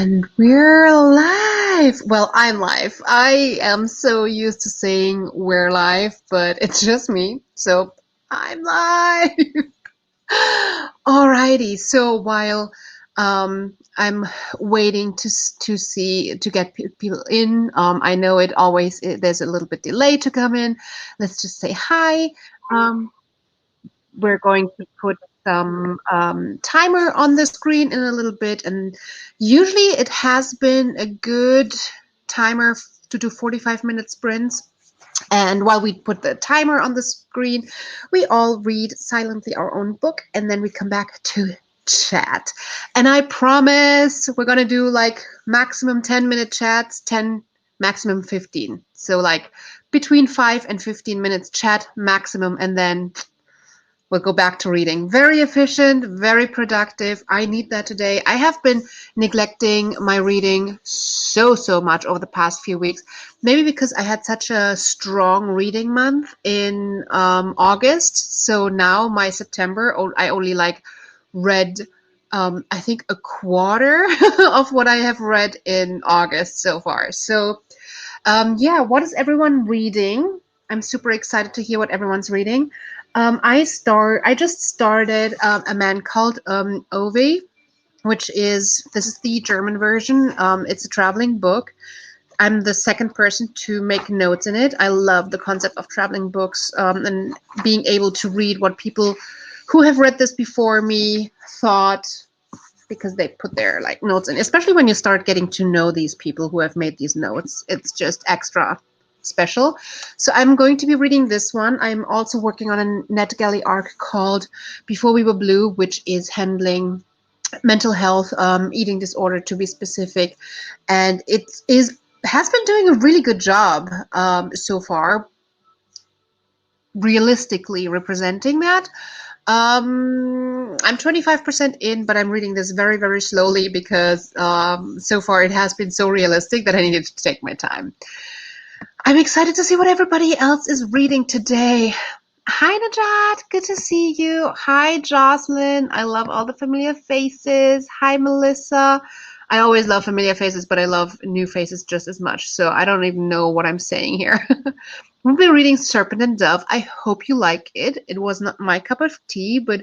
And we're live. Well, I'm live. I am so used to saying we're live, but it's just me. So I'm live. Alrighty. So while I'm waiting to get people in, I know there's a little bit delay to come in. Let's just say hi. Um, we're going to put some timer on the screen in a little bit, and usually it has been a good timer to do 45-minute sprints. And while we put the timer on the screen, we all read silently our own book, and then we come back to chat. And I promise we're gonna do like maximum 10-minute chats, 10 maximum 15. So like between 5 and 15 minutes chat maximum, and then we'll go back to reading. Very efficient, very productive. I need that today. I have been neglecting my reading so much over the past few weeks. Maybe because I had such a strong reading month in August. So now my September, I only read, I think, a quarter of what I have read in August so far. So yeah, what is everyone reading? I'm super excited to hear what everyone's reading. I just started A Man Called Ove, this is the German version. It's a traveling book. I'm the second person to make notes in it. I love the concept of traveling books and being able to read what people who have read this before me thought, because they put their notes in. Especially when you start getting to know these people who have made these notes, it's just extra special. So I'm going to be reading this one. I'm also working on a NetGalley arc called Before We Were Blue, which is handling mental health, eating disorder to be specific, and has been doing a really good job so far, realistically representing that. I'm 25% in, but I'm reading this very slowly because so far it has been so realistic that I needed to take my time. I'm excited to see what everybody else is reading today. Hi, Najat. Good to see you. Hi, Jocelyn. I love all the familiar faces. Hi, Melissa. I always love familiar faces, but I love new faces just as much. So I don't even know what I'm saying here. We'll be reading Serpent and Dove. I hope you like it. It was not my cup of tea, but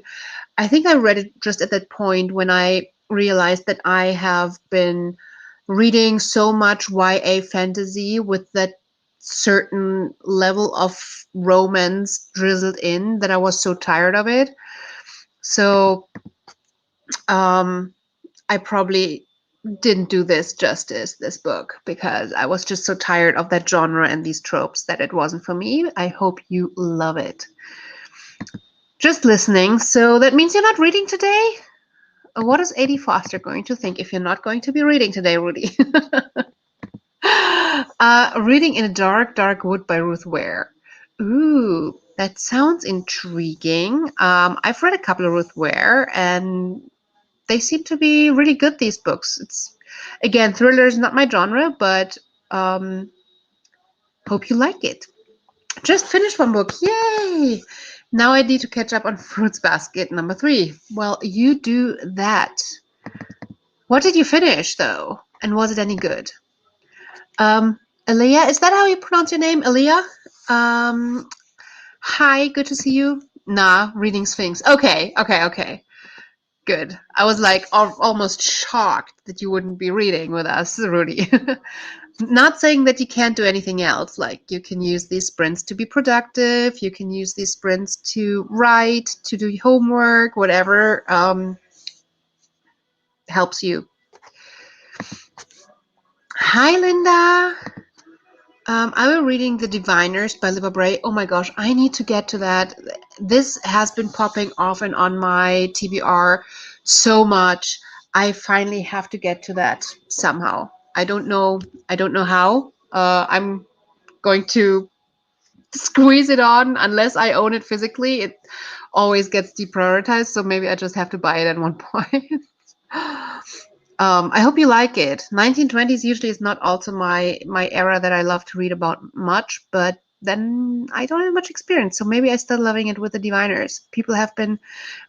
I think I read it just at that point when I realized that I have been reading so much YA fantasy with that certain level of romance drizzled in that I was so tired of it. So I probably didn't do this justice, this book, because I was just so tired of that genre and these tropes that it wasn't for me. I hope you love it. Just listening. So that means you're not reading today? What is A.D. Foster going to think if you're not going to be reading today, Rudy? Reading in a Dark Wood by Ruth Ware. Ooh, that sounds intriguing. I've read a couple of Ruth Ware, and they seem to be really good, these books. It's, again, thriller is not my genre, but hope you like it. Just finished one book. Yay! Now I need to catch up on Fruits Basket number 3. Well, you do that. What did you finish, though? And was it any good? Aaliyah, is that how you pronounce your name? Aaliyah? Hi, good to see you. Nah, reading Sphinx. Okay. Good. I was almost shocked that you wouldn't be reading with us, Rudy. Not saying that you can't do anything else. Like, you can use these sprints to be productive. You can use these sprints to write, to do homework, whatever helps you. Hi, Linda. I was reading The Diviners by Libba Bray. Oh my gosh, I need to get to that. This has been popping off and on my TBR so much. I finally have to get to that somehow. I don't know how. I'm going to squeeze it on unless I own it physically. It always gets deprioritized, so maybe I just have to buy it at one point. I hope you like it. 1920s usually is not also my era that I love to read about much, but then I don't have much experience, so maybe I start loving it with The Diviners. People have been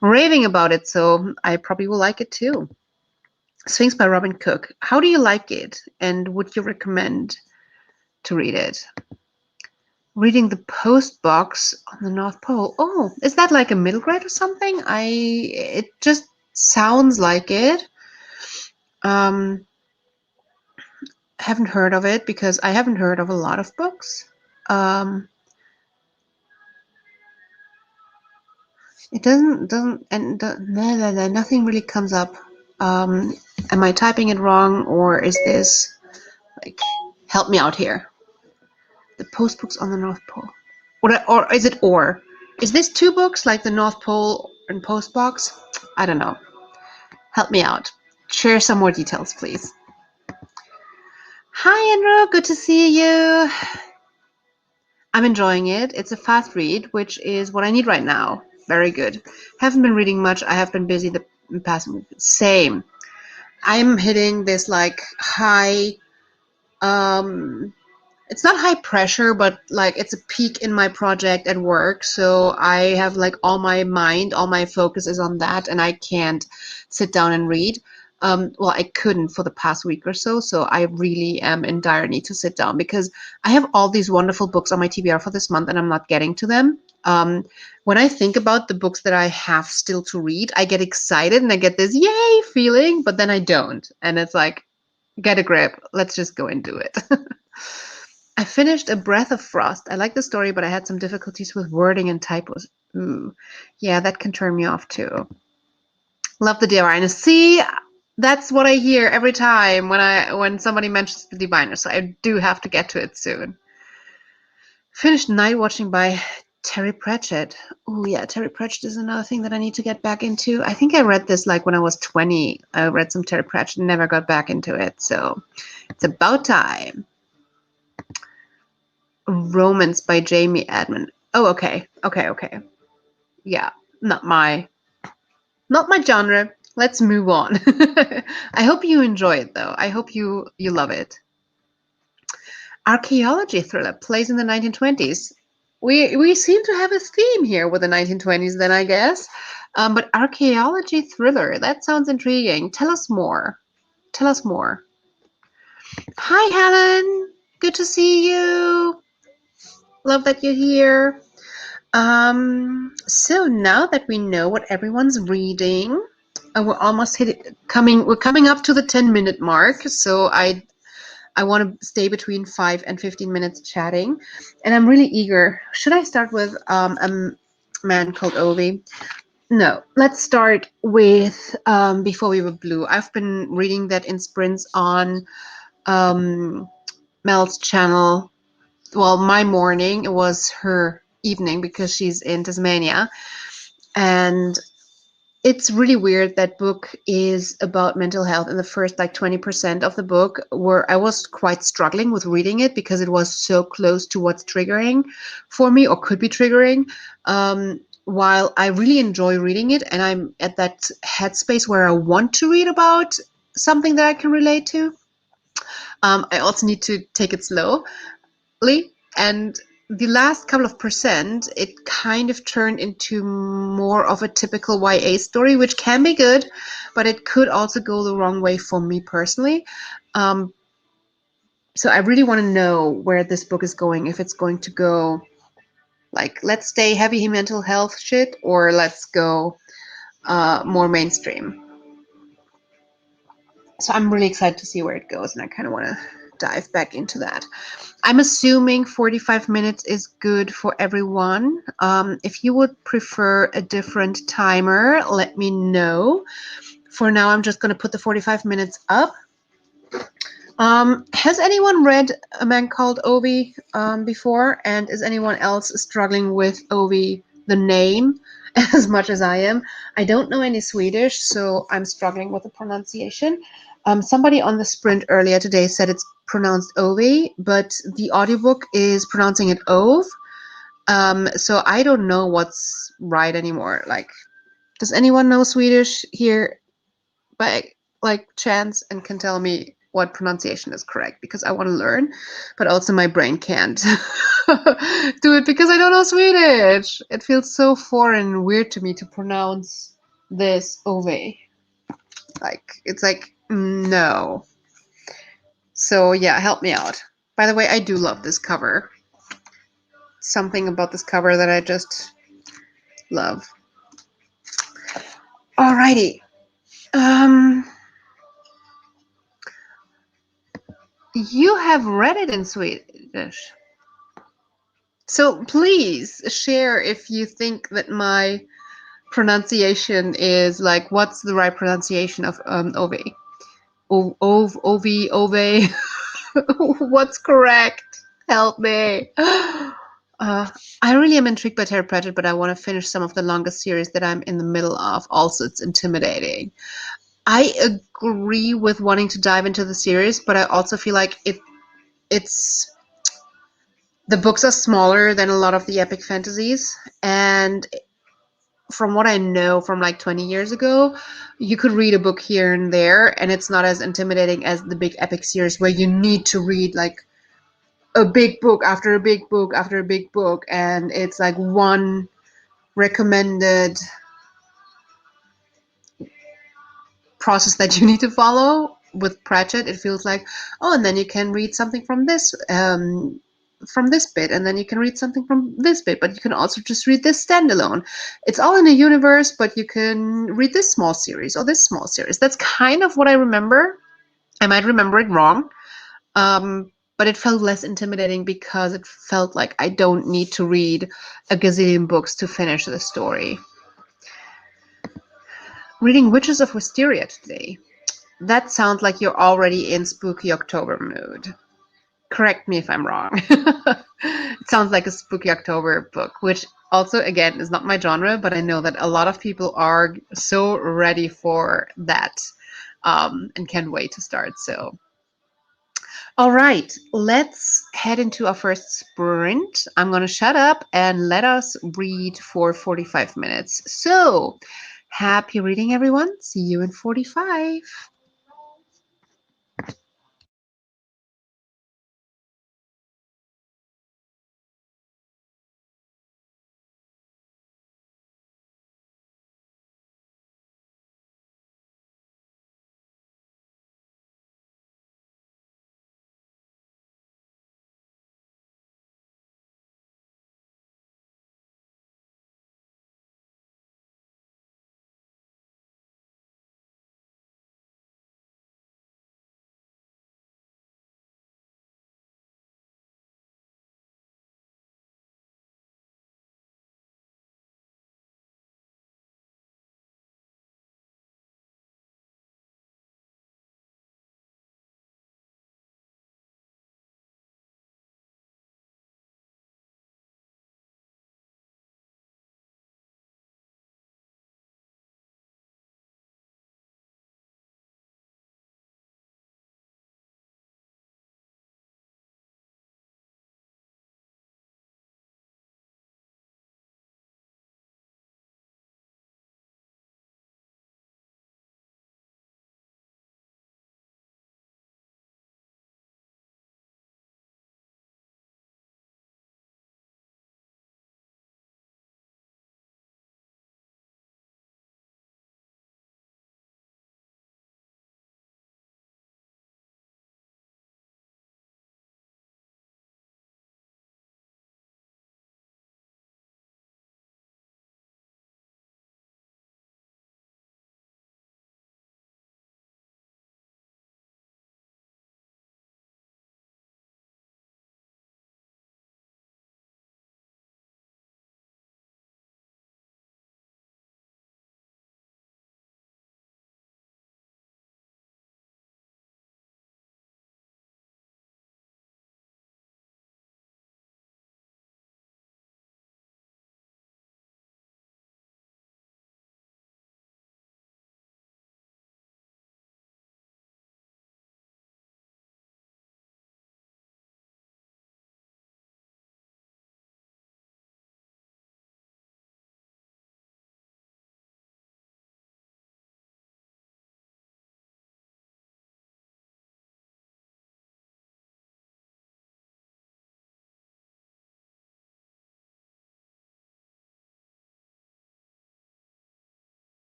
raving about it, so I probably will like it too. Sphinx by Robin Cook. How do you like it? And would you recommend to read it? Reading the post box on the North Pole. Oh, is that like a middle grade or something? It just sounds like it. Um, haven't heard of it because I haven't heard of a lot of books. Um, it doesn't and nothing really comes up. Am I typing it wrong, or is this like, help me out here? The post books on the North Pole, or is it or? Is this two books like the North Pole and post box? I don't know. Help me out. Share some more details, please. Hi, Andrew. Good to see you. I'm enjoying it. It's a fast read, which is what I need right now. Very good. Haven't been reading much. I have been busy the past week. Same. I'm hitting this like high, it's not high pressure, but like it's a peak in my project at work. So I have like all my mind, all my focus is on that, and I can't sit down and read. Well, I couldn't for the past week or so. So I really am in dire need to sit down because I have all these wonderful books on my TBR for this month and I'm not getting to them. When I think about the books that I have still to read, I get excited and I get this yay feeling, but then I don't. And it's like, get a grip. Let's just go and do it. I finished A Breath of Frost. I like the story, but I had some difficulties with wording and typos. Ooh, yeah, that can turn me off too. Love the Diviner. See, that's what I hear every time when somebody mentions the Diviner. So I do have to get to it soon. Finished Night Watching by Terry Pratchett. Oh yeah, Terry Pratchett is another thing that I need to get back into. I think I read this like when I was 20. I read some Terry Pratchett and never got back into it. So it's about time. Romance by Jamie Edmond. Oh, okay. Yeah, not my genre. Let's move on. I hope you enjoy it though. I hope you love it. Archaeology thriller plays in the 1920s. We seem to have a theme here with the 1920s then, I guess. But archaeology thriller, that sounds intriguing. Tell us more. Tell us more. Hi, Helen. Good to see you. Love that you're here. So now that we know what everyone's reading, we're almost we're coming up to the 10-minute mark. So I want to stay between 5 and 15 minutes chatting, and I'm really eager. Should I start with a man called Ovi? No, let's start with Before We Were Blue. I've been reading that in sprints on Mel's channel. Well, my morning, it was her evening because she's in Tasmania. And it's really weird. That book is about mental health. In the first like 20% of the book, where I was quite struggling with reading it because it was so close to what's triggering for me or could be triggering. While I really enjoy reading it and I'm at that headspace where I want to read about something that I can relate to, I also need to take it slowly. And the last couple of percent, it kind of turned into more of a typical YA story, which can be good, but it could also go the wrong way for me personally. So I really want to know where this book is going, if it's going to go like, let's stay heavy mental health shit, or let's go more mainstream. So I'm really excited to see where it goes, and I kind of want to dive back into that. I'm assuming 45 minutes is good for everyone. If you would prefer a different timer, let me know. For now, I'm just going to put the 45 minutes up. Has anyone read A Man Called Ovi before? And is anyone else struggling with Ovi, the name, as much as I am? I don't know any Swedish, so I'm struggling with the pronunciation. Somebody on the sprint earlier today said it's pronounced Ovi, but the audiobook is pronouncing it Ove. So I don't know what's right anymore. Like, does anyone know Swedish here by like chance and can tell me what pronunciation is correct? Because I want to learn, but also my brain can't do it because I don't know Swedish. It feels so foreign and weird to me to pronounce this Ove. Like, it's like No. So yeah, help me out. By the way, I do love this cover. Something about this cover that I just love. Alrighty. Um, you have read it in Swedish. So please share if you think that my pronunciation is like, what's the right pronunciation of ove? Ove. What's correct? Help me. I really am intrigued by Terry Pratchett, but I want to finish some of the longest series that I'm in the middle of. Also, it's intimidating. I agree with wanting to dive into the series, but I also feel like it's the books are smaller than a lot of the epic fantasies, and from what I know from like 20 years ago, you could read a book here and there, and it's not as intimidating as the big epic series where you need to read like a big book after a big book after a big book, and it's like one recommended process that you need to follow. With Pratchett, it feels like, oh, and then you can read something from this bit, and then you can read something from this bit, but you can also just read this standalone. It's all in a universe, but you can read this small series or this small series. That's kind of what I remember. I might remember it wrong, but it felt less intimidating because it felt like I don't need to read a gazillion books to finish the story. Reading Witches of Wisteria today. That sounds like you're already in spooky October mood. Correct me if I'm wrong. It sounds like a spooky October book, which also, again, is not my genre, but I know that a lot of people are so ready for that and can't wait to start. So, all right, let's head into our first sprint. I'm going to shut up and let us read for 45 minutes. So, happy reading, everyone. See you in 45.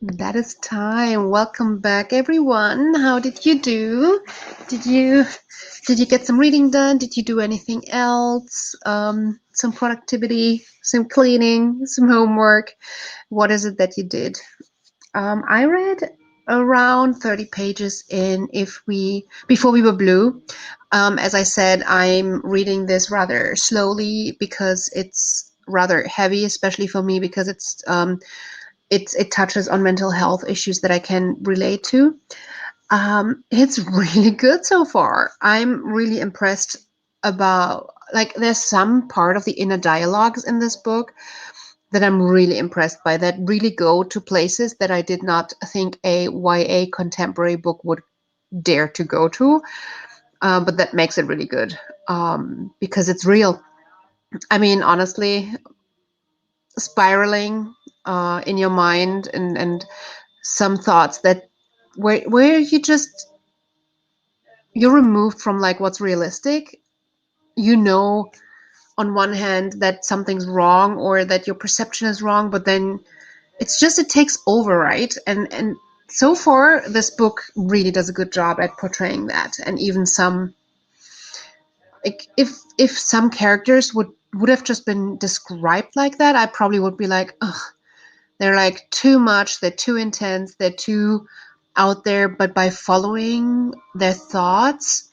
That is time. Welcome back, everyone. How did you do? Did you did you get some reading done? Did you do anything else? Some productivity, some cleaning, some homework. What is it that you did? I read around 30 pages in if we before we were blue. As I said, I'm reading this rather slowly because it's rather heavy, especially for me because it touches on mental health issues that I can relate to. It's really good so far. I'm really impressed about like there's some part of the inner dialogues in this book that I'm really impressed by that really go to places that I did not think a YA contemporary book would dare to go to. But that makes it really good because it's real. I mean, honestly, spiraling in your mind and some thoughts that where you're removed from like what's realistic. You know, on one hand that something's wrong or that your perception is wrong, but then it's just it takes over, right? And so far this book really does a good job at portraying that. And even some like if some characters would have just been described like that, I probably would be like, ugh, they're like too much, they're too intense, they're too out there. But by following their thoughts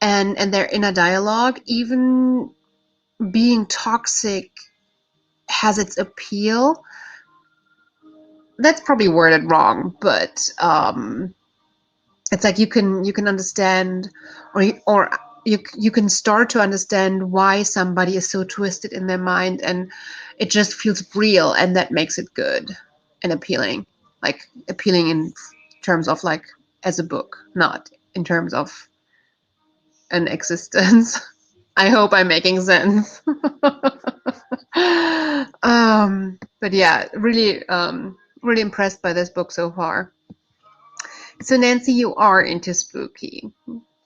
and their inner dialogue, even being toxic has its appeal. That's probably worded wrong, but it's like you can understand, or you can start to understand why somebody is so twisted in their mind, and it just feels real, and that makes it good and appealing. Like appealing in terms of like as a book, not in terms of an existence. I hope I'm making sense. But yeah, really impressed by this book so far. So Nancy, you are into spooky.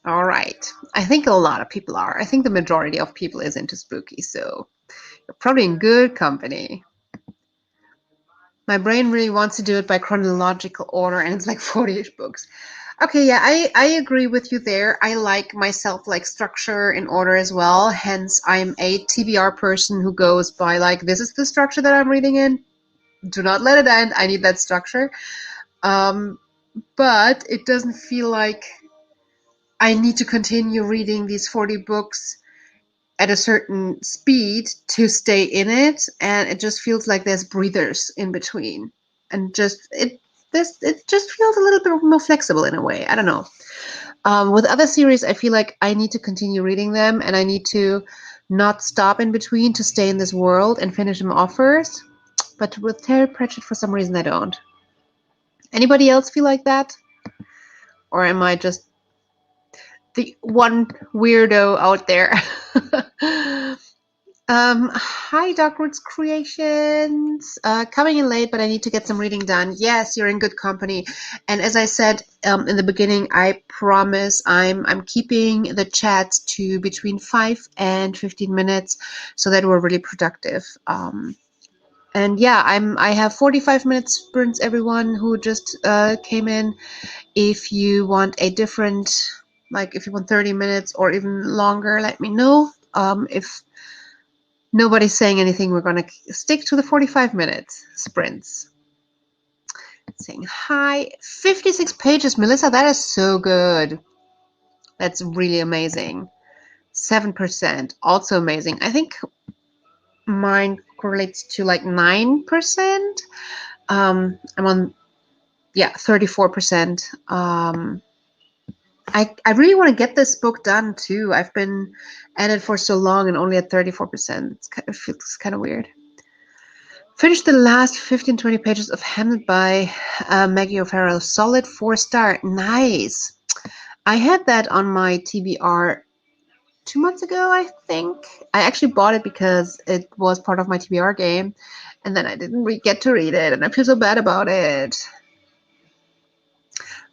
All right. I think a lot of people are. I think the majority of people is into spooky, so you're probably in good company. My brain really wants to do it by chronological order, and it's like 40-ish books. Okay, yeah, I agree with you there. I like myself like structure in order as well. Hence, I'm a TBR person who goes by like, this is the structure that I'm reading in. Do not let it end. I need that structure. But it doesn't feel like I need to continue reading these 40 books at a certain speed to stay in it, and it just feels like there's breathers in between, and it just feels a little bit more flexible in a way. I don't know. With other series, I feel like I need to continue reading them, and I need to not stop in between to stay in this world and finish them off first. But with Terry Pratchett, for some reason, I don't. Anybody else feel like that, or am I just the one weirdo out there? Hi, Darkroot's Creations. Coming in late, but I need to get some reading done. Yes, you're in good company. And as I said in the beginning, I promise I'm keeping the chats to between 5 and 15 minutes so that we're really productive. And yeah, I have 45 minute sprints, everyone who just came in. If you want a different, like if you want 30 minutes or even longer, let me know. If nobody's saying anything, we're going to stick to the 45 minutes sprints. Saying hi. 56 pages, Melissa, that is so good. That's really amazing. 7%, also amazing. I think mine correlates to like 9%. I'm on, 34%. I really want to get this book done too. I've been at it for so long and only at 34%. It feels kind of weird. Finished the last 15-20 pages of Hamlet by Maggie O'Farrell. Solid 4-star. Nice. I had that on my TBR 2 months ago, I think. I actually bought it because it was part of my TBR game, and then I didn't get to read it, and I feel so bad about it.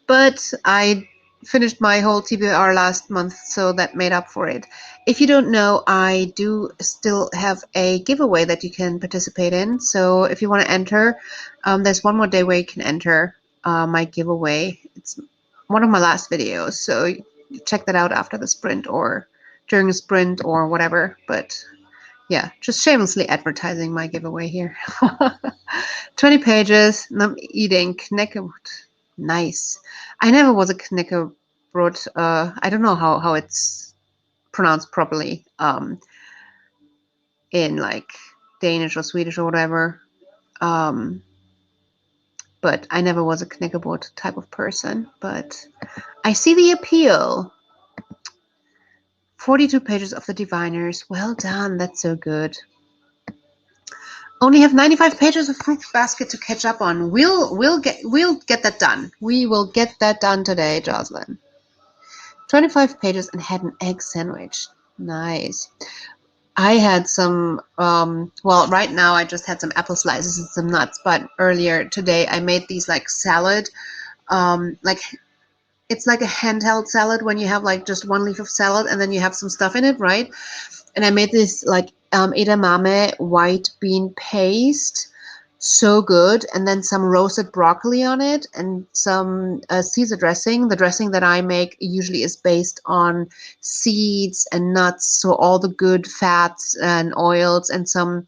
But I finished my whole TBR last month, so that made up for it. If you don't know, I do still have a giveaway that you can participate in. So if you want to enter, there's one more day where you can enter my giveaway. It's one of my last videos, so check that out after the sprint or during a sprint or whatever. But yeah, just shamelessly advertising my giveaway here. 20 pages, and I'm eating Knäckebrot. Nice. I never was a Knäckebrot. I don't know how it's pronounced properly in like Danish or Swedish or whatever. But I never was a Knäckebrot type of person. But I see the appeal. 42 pages of the Diviners. Well done. That's so good. Only have 95 pages of Fruit Basket to catch up on. We'll get that done. We will get that done today, Jocelyn. 25 pages and had an egg sandwich. Nice. I had some, well, right now I just had some apple slices and some nuts, but earlier today I made these like salad, like it's like a handheld salad when you have like just one leaf of salad and then you have some stuff in it, right? And I made this like edamame white bean paste. So good. And then some roasted broccoli on it and some Caesar dressing. The dressing that I make usually is based on seeds and nuts. So all the good fats and oils and some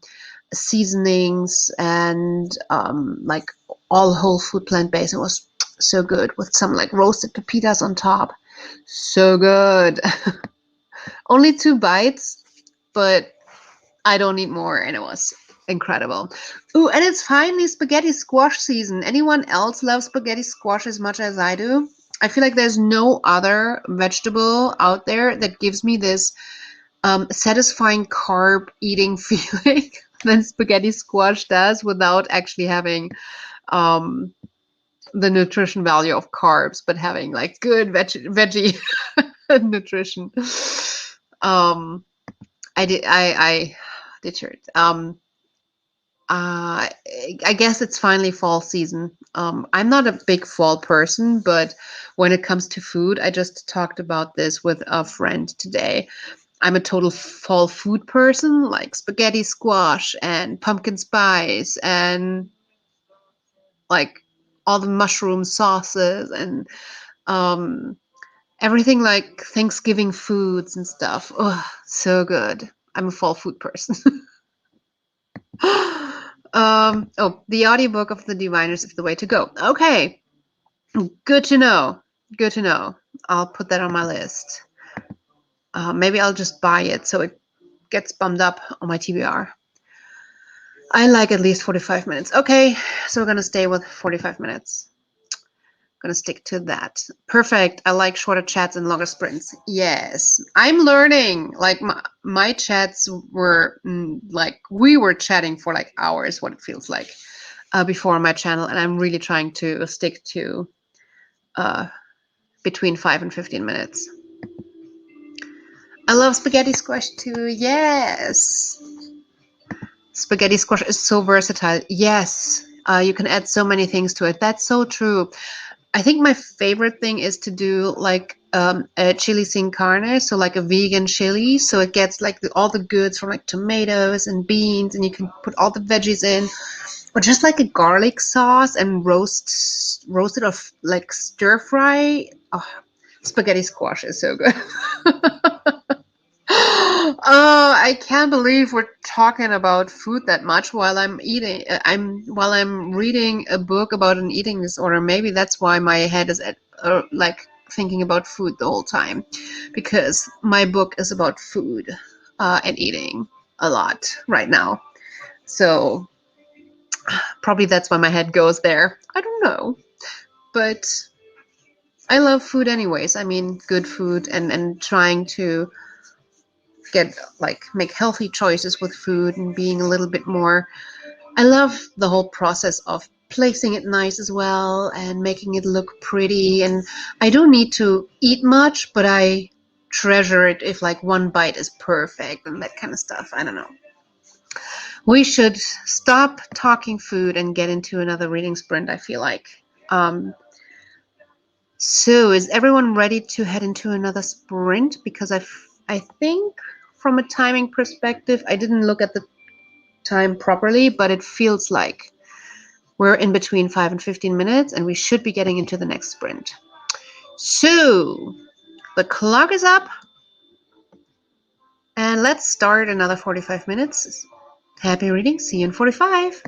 seasonings and like all whole food plant-based. It was so good with some like roasted pepitas on top. So good. Only 2 bites, but I don't need more, and it was incredible. Ooh, and it's finally spaghetti squash season. Anyone else love spaghetti squash as much as I do? I feel like there's no other vegetable out there that gives me this satisfying carb eating feeling than spaghetti squash does without actually having the nutrition value of carbs, but having like good veggie nutrition. I did hear it. I guess it's finally fall season. I'm not a big fall person, but when it comes to food, I just talked about this with a friend today. I'm a total fall food person, like spaghetti squash and pumpkin spice and like all the mushroom sauces and everything like Thanksgiving foods and stuff. Oh, so good. I'm a fall food person. Oh, the audiobook of the Diviners is the way to go. Okay, good to know. Good to know. I'll put that on my list. Maybe I'll just buy it so it gets bumped up on my TBR. I like at least 45 minutes. Okay, so we're gonna stay with 45 minutes. Gonna stick to that. Perfect. I like shorter chats and longer sprints. Yes, I'm learning. Like my chats were like we were chatting for like hours. What it feels like before on my channel, and I'm really trying to stick to between 5 and 15 minutes. I love spaghetti squash too. Yes, spaghetti squash is so versatile. Yes, you can add so many things to it. That's so true. I think my favorite thing is to do like a chili sin carne, so like a vegan chili. So it gets like all the goods from like tomatoes and beans, and you can put all the veggies in, or just like a garlic sauce and roast it or like stir fry. Oh, spaghetti squash is so good. Oh, I can't believe we're talking about food that much while I'm eating. While I'm reading a book about an eating disorder. Maybe that's why my head is at like thinking about food the whole time, because my book is about food and eating a lot right now. So probably that's why my head goes there. I don't know, but I love food anyways. I mean, good food and trying to get like make healthy choices with food and being a little bit more. I love the whole process of placing it nice as well and making it look pretty. And I don't need to eat much, but I treasure it if like one bite is perfect and that kind of stuff. I don't know. We should stop talking food and get into another reading sprint, I feel like. So, is everyone ready to head into another sprint? Because I think from a timing perspective, I didn't look at the time properly, but it feels like we're in between 5 and 15 minutes and we should be getting into the next sprint. So, the clock is up and let's start another 45 minutes. Happy reading. See you in 45.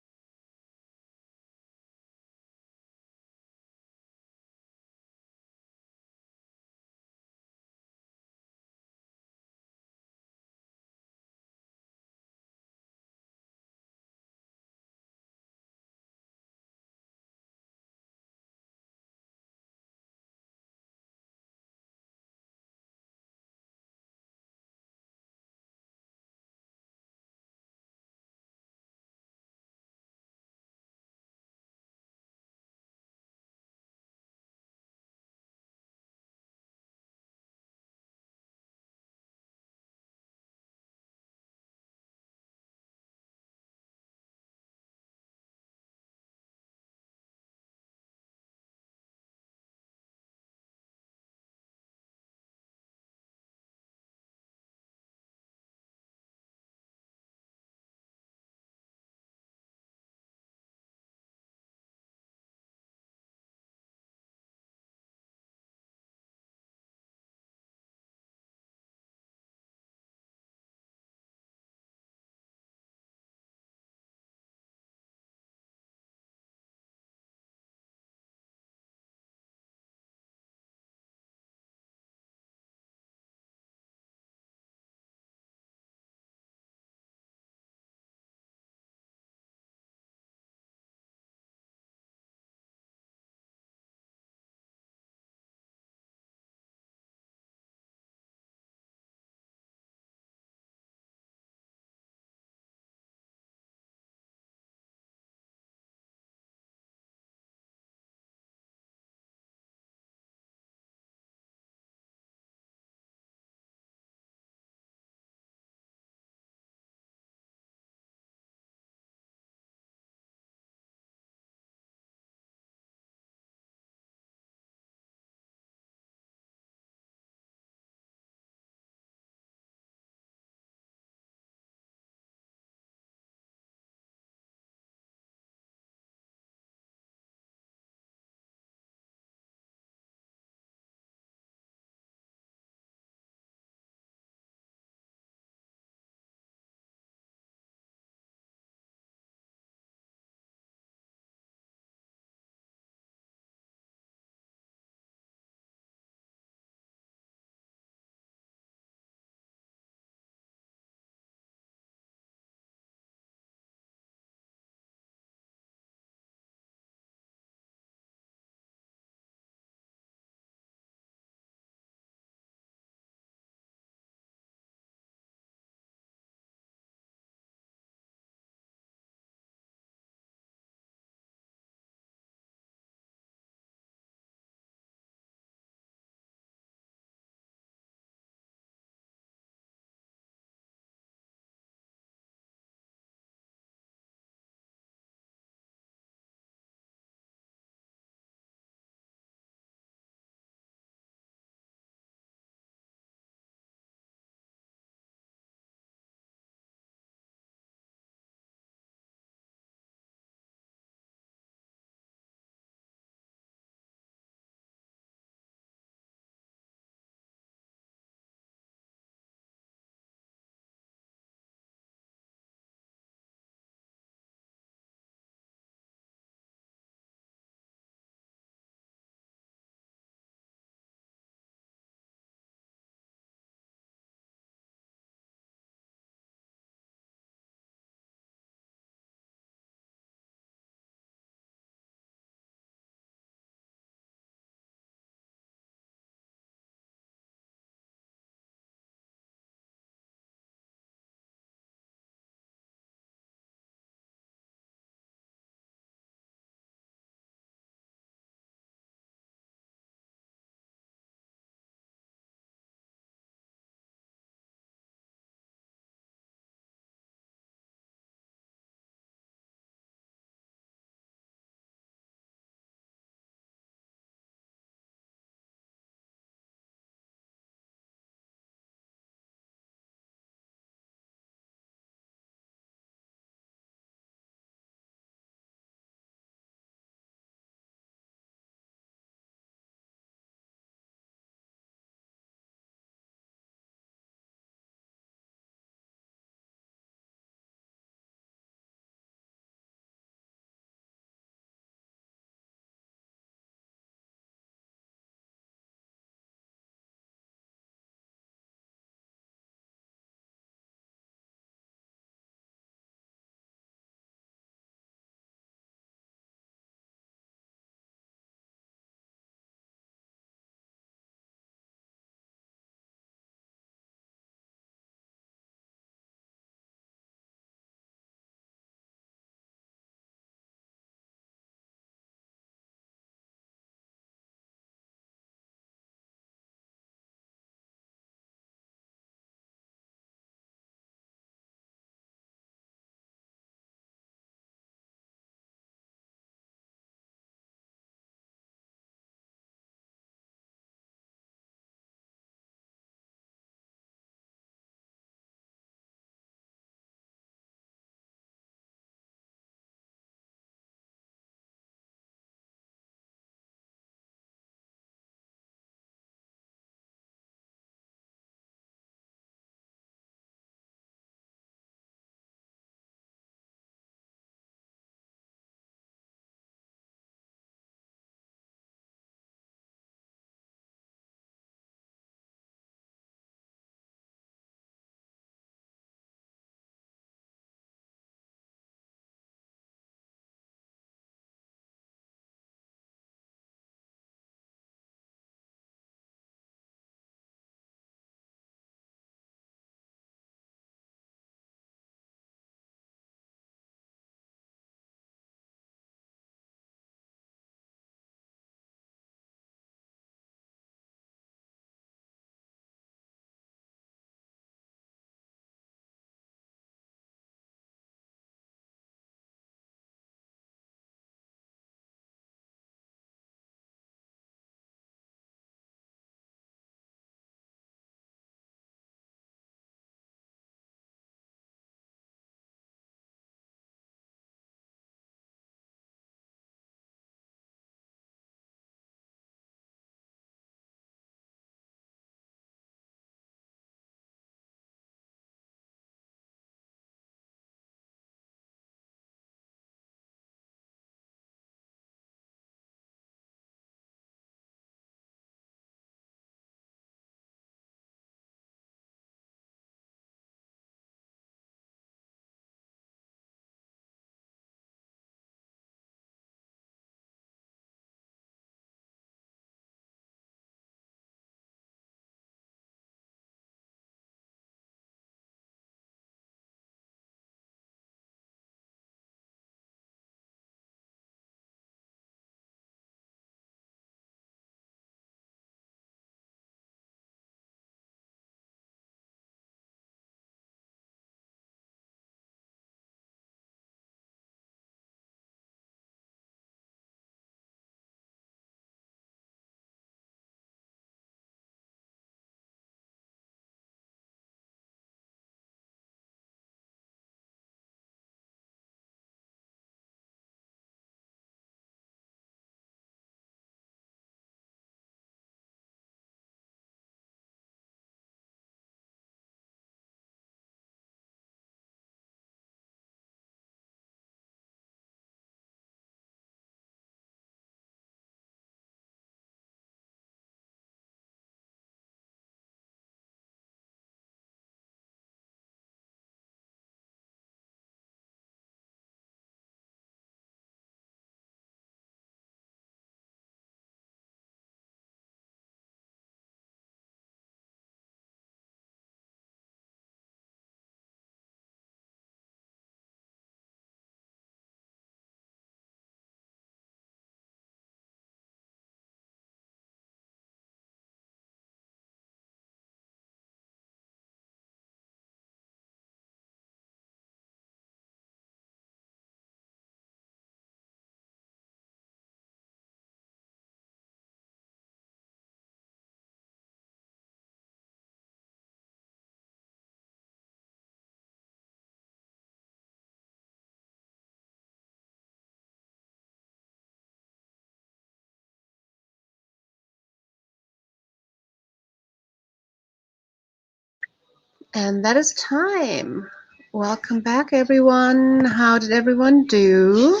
And that is time. Welcome back, everyone. How did everyone do?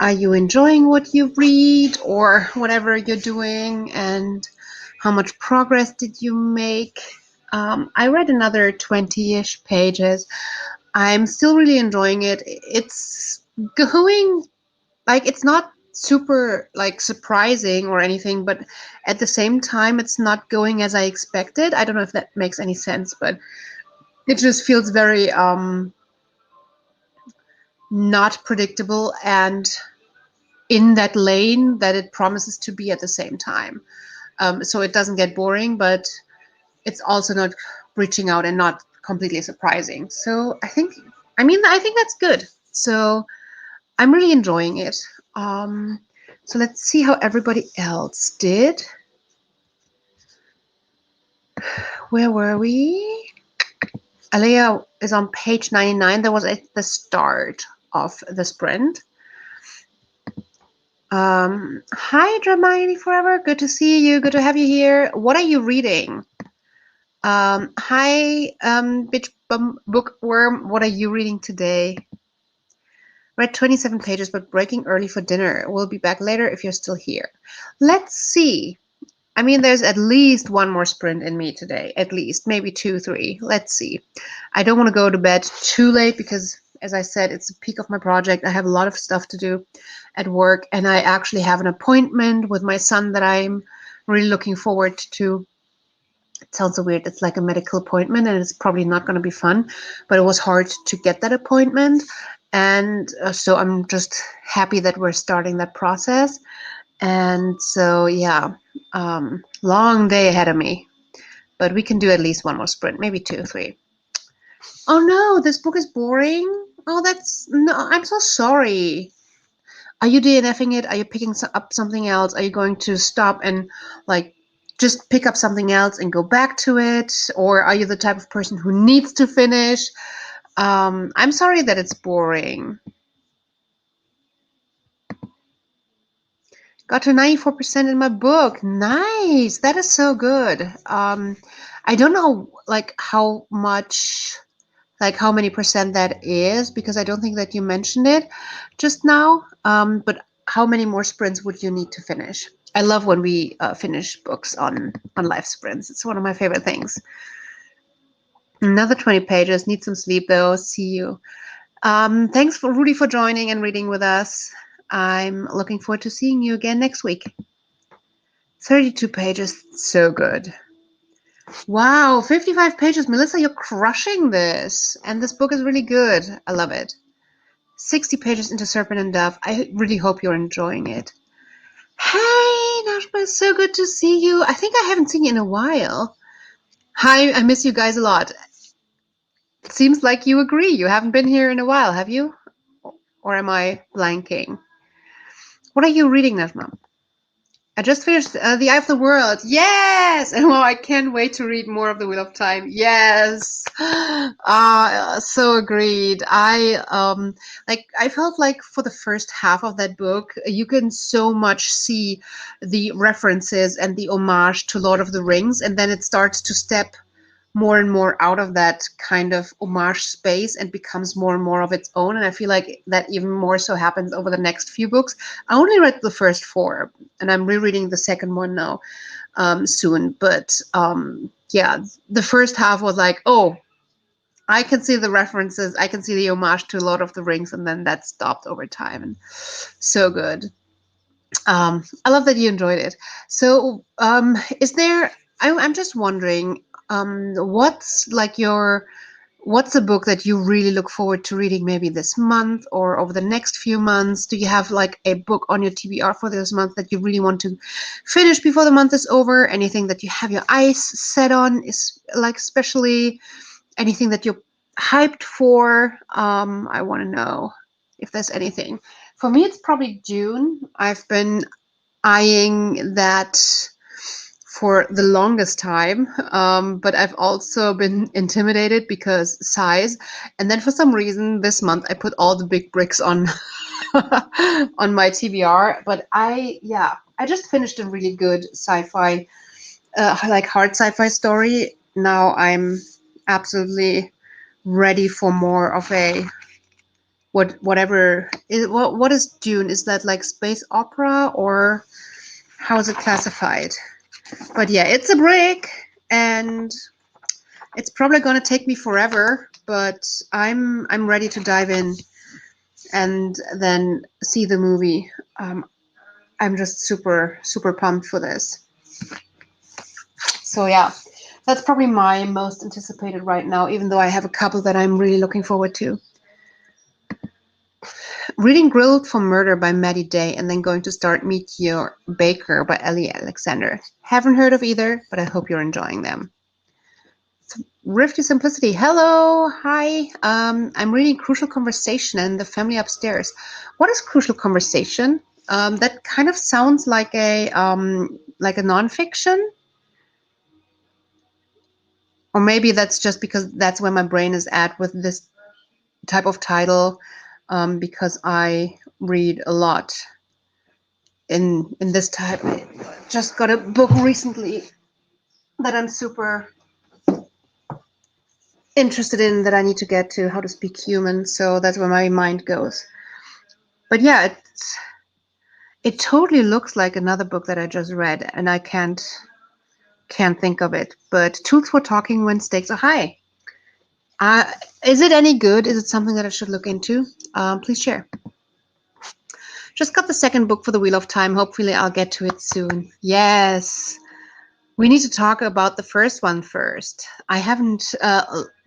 Are you enjoying what you read or whatever you're doing? And how much progress did you make? I read another 20-ish pages. I'm still really enjoying it. It's going, like, it's not super like surprising or anything, but at the same time it's not going as I expected. I don't know if that makes any sense, but it just feels very not predictable and in that lane that it promises to be at the same time. So it doesn't get boring, but it's also not reaching out and not completely surprising. So I think that's good. So I'm really enjoying it. So let's see how everybody else did. Where were we? Alea is on page 99. That was at the start of the sprint. Hi, Dramini Forever. Good to see you. Good to have you here. What are you reading? Hi, Bitch Bookworm. What are you reading today? Read 27 pages, but breaking early for dinner. We'll be back later if you're still here. Let's see. I mean, there's at least one more sprint in me today. At least. Maybe 2, 3. Let's see. I don't want to go to bed too late because, as I said, it's the peak of my project. I have a lot of stuff to do at work, and I actually have an appointment with my son that I'm really looking forward to. It sounds so weird. It's like a medical appointment, and it's probably not going to be fun, but it was hard to get that appointment. And so I'm just happy that we're starting that process. And so, yeah, long day ahead of me, but we can do at least one more sprint, maybe 2, 3. Oh no, this book is boring. Oh, no, I'm so sorry. Are you DNFing it? Are you picking up something else? Are you going to stop and like just pick up something else and go back to it? Or are you the type of person who needs to finish? I'm sorry that it's boring. Got to 94% in my book. Nice. That is so good. I don't know like how much, like how many percent that is, because I don't think that you mentioned it just now. But how many more sprints would you need to finish? I love when we finish books on life sprints. It's one of my favorite things. Another 20 pages. Need some sleep though. See you. Thanks for Rudy for joining and reading with us. I'm looking forward to seeing you again next week. 32 pages. So good. Wow, 55 pages. Melissa, you're crushing this. And this book is really good. I love it. 60 pages into Serpent and Dove. I really hope you're enjoying it. Hey, Nashma, so good to see you. I think I haven't seen you in a while. Hi, I miss you guys a lot. It seems like you agree. You haven't been here in a while, have you? Or am I blanking? What are you reading, Nashma? I just finished The Eye of the World. Yes! And well, I can't wait to read more of The Wheel of Time. Yes! So agreed. I felt like for the first half of that book, you can so much see the references and the homage to Lord of the Rings, and then it starts to step more and more out of that kind of homage space and becomes more and more of its own. And I feel like that even more so happens over the next few books. I only read the first 4, and I'm rereading the second one now soon. But yeah, the first half was like, oh, I can see the references, I can see the homage to Lord of the Rings, and then that stopped over time. And so good. I love that you enjoyed it. So, is there? I'm just wondering, what's like what's a book that you really look forward to reading maybe this month or over the next few months? Do you have like a book on your TBR for this month that you really want to finish before the month is over? Anything that you have your eyes set on is like especially anything that you're hyped for? I want to know if there's anything. For me, it's probably June. I've been eyeing that for the longest time, but I've also been intimidated because size. And then for some reason this month I put all the big bricks on on my TBR. But I just finished a really good sci-fi, like hard sci-fi story. now I'm absolutely ready for more of a whatever is what is Dune? Is that like space opera or how is it classified? But yeah, it's a break and it's probably gonna take me forever, but I'm ready to dive in and then see the movie. I'm just super pumped for this. So yeah, that's probably my most anticipated right now, even though I have a couple that I'm really looking forward to. Reading Grilled for Murder by Maddie Day and then going to start Meet Your Baker by Ellie Alexander. Haven't heard of either, but I hope you're enjoying them. Rifty Simplicity, hello, hi. I'm reading Crucial Conversation and The Family Upstairs. What is Crucial Conversation? That kind of sounds like a nonfiction, or maybe that's just because that's where my brain is at with this type of title, because I read a lot in this type. I just got a book recently that I'm super interested in that I need to get to, How to Speak Human. So that's where my mind goes. But yeah, it totally looks like another book that I just read, and I can't think of it. But Tools for Talking When Stakes Are High. Is it any good? Is it something that I should look into? Please share. Just got the second book for the Wheel of Time. Hopefully I'll get to it soon. Yes. We need to talk about the first one first. I haven't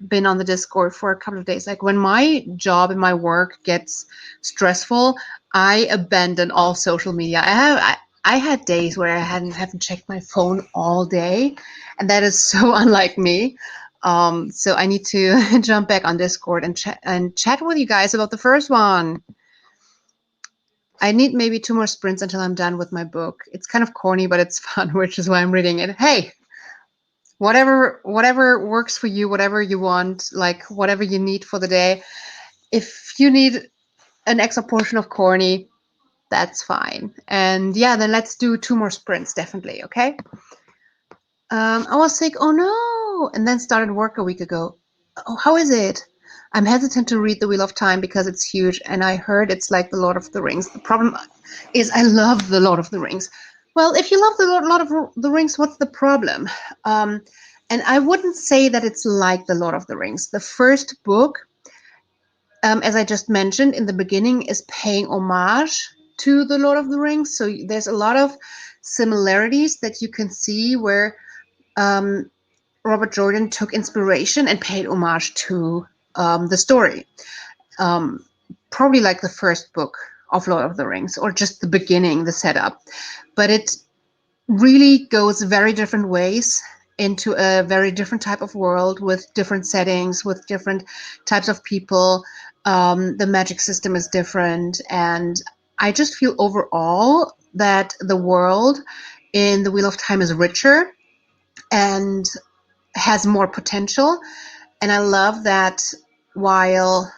been on the Discord for a couple of days. Like when my job and my work gets stressful, I abandon all social media. I had days where I haven't checked my phone all day, and that is so unlike me. So I need to jump back on Discord and chat with you guys about the first one. I need maybe 2 more sprints until I'm done with my book. It's kind of corny, but it's fun, which is why I'm reading it. Hey, whatever works for you, whatever you want, like whatever you need for the day. If you need an extra portion of corny, that's fine. And yeah, then let's do 2 more sprints, definitely. Okay. I was sick. Oh no! And then started work a week ago. Oh, how is it? I'm hesitant to read The Wheel of Time because it's huge, and I heard it's like The Lord of the Rings. The problem is I love The Lord of the Rings. Well, if you love The Lord of the Rings, what's the problem? And I wouldn't say that it's like The Lord of the Rings. The first book, as I just mentioned in the beginning, is paying homage to The Lord of the Rings. So there's a lot of similarities that you can see where Robert Jordan took inspiration and paid homage to the story. Probably like the first book of Lord of the Rings, or just the beginning, the setup. But it really goes very different ways into a very different type of world with different settings, with different types of people. The magic system is different. And I just feel overall that the world in The Wheel of Time is richer and has more potential. And I love that while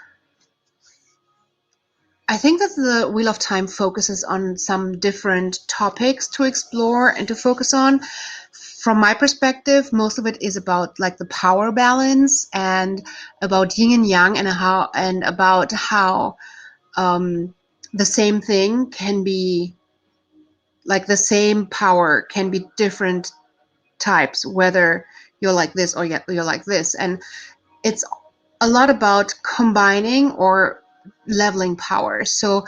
I think that the Wheel of Time focuses on some different topics to explore and to focus on. From my perspective, most of it is about like the power balance and about yin and yang, and about how the same thing can be, like the same power can be different types, whether you're like this or you're like this. And it's a lot about combining or leveling power. So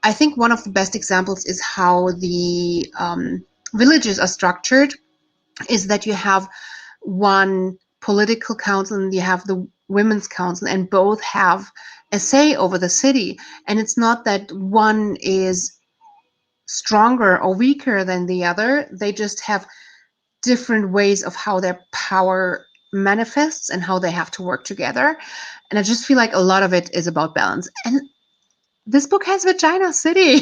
I think one of the best examples is how the villages are structured, is that you have one political council and you have the women's council, and both have a say over the city. And it's not that one is stronger or weaker than the other. They just have different ways of how their power manifests and how they have to work together. And I just feel like a lot of it is about balance. And this book has Vagina City.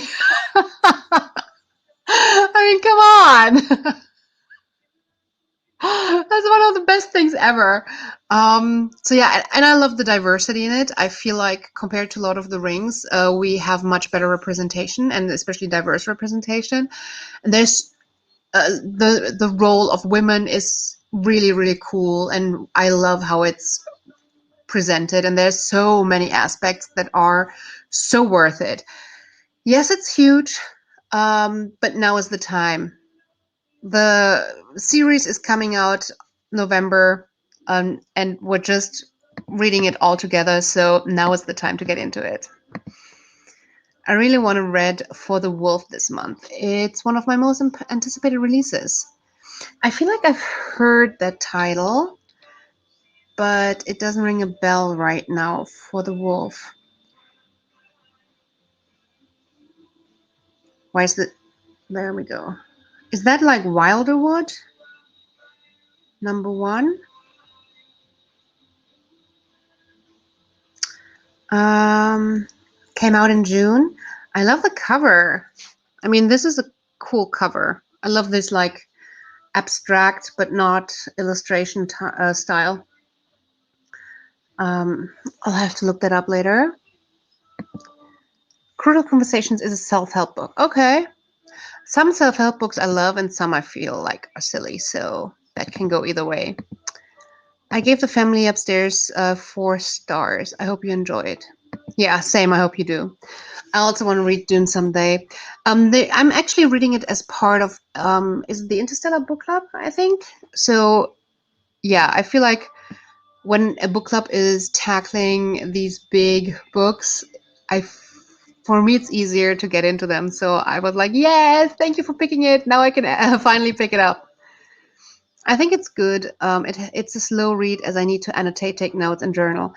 I mean, come on. That's one of the best things ever. So yeah, and I love the diversity in it. I feel like compared to Lord of the Rings, we have much better representation, and especially diverse representation. And there's the role of women is really, really cool, and I love how it's presented, and there's so many aspects that are so worth it. Yes, it's huge, but now is the time. The series is coming out November, and we're just reading it all together, so now is the time to get into it. I really want to read For the Wolf this month. It's one of my most anticipated releases. I feel like I've heard that title, but it doesn't ring a bell right now. For the Wolf. Why is it? There we go. Is that like Wilderwood? Number one? Um, Came out in June. I love the cover. I mean, this is a cool cover. I love this like abstract but not illustration style. I'll have to look that up later. Crucial Conversations is a self-help book. Okay. Some self-help books I love and some I feel like are silly, so that can go either way. I gave The Family Upstairs 4 stars. I hope you enjoy it. Yeah, same. I hope you do. I also want to read Dune someday. I'm actually reading it as part of is it the Interstellar Book Club? I think so. Yeah, I feel like when a book club is tackling these big books, I for me it's easier to get into them. So I was like, yes, thank you for picking it. Now I can finally pick it up. I think it's good. It's a slow read as I need to annotate, take notes, and journal.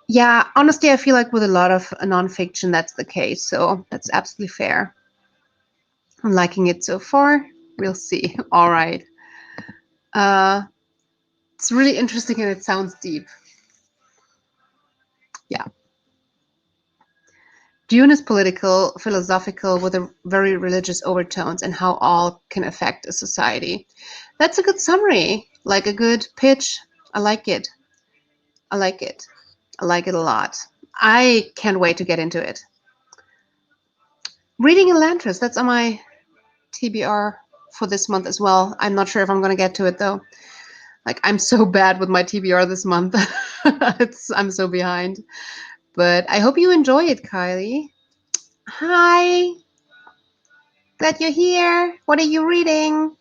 Yeah, honestly, I feel like with a lot of nonfiction, that's the case. So that's absolutely fair. I'm liking it so far. We'll see. All right. Uh, it's really interesting and it sounds deep. Yeah. Dune is political, philosophical, with a very religious overtones and how all can affect a society. That's a good summary, like a good pitch. I like it. I like it. I like it a lot. I can't wait to get into it. Reading Elantris, that's on my TBR for this month as well. I'm not sure if I'm going to get to it though. Like I'm so bad with my TBR this month. I'm so behind. But I hope you enjoy it, Kylie. Hi, glad you're here. What are you reading?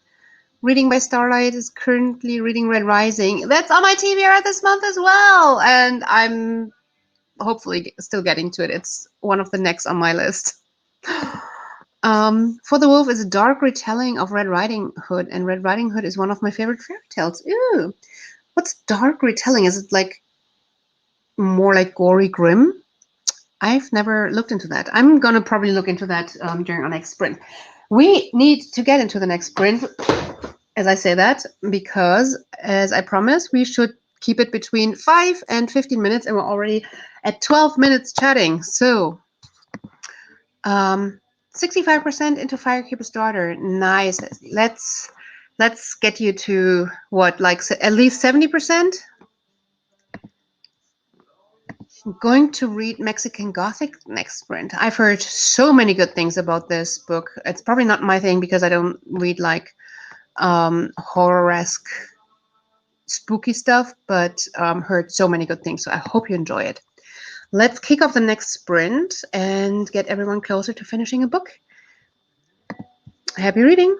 Reading by Starlight is currently reading Red Rising. That's on my TBR this month as well, and I'm hopefully still getting to it. It's one of the next on my list. For the Wolf is a dark retelling of Red Riding Hood, and Red Riding Hood is one of my favorite fairy tales. Ew. What's dark retelling? Is it like more like gory grim? I've never looked into that. I'm gonna probably look into that during our next sprint. We need to get into the next sprint, as I say that, because as I promised, we should keep it between 5 and 15 minutes, and we're already at 12 minutes chatting. So, 65% into Firekeeper's Daughter. Nice. Let's get you to what, like at least 70%. I'm going to read Mexican Gothic next sprint. I've heard so many good things about this book. It's probably not my thing because I don't read like horror-esque spooky stuff, but heard so many good things. So I hope you enjoy it. Let's kick off the next sprint and get everyone closer to finishing a book. Happy reading.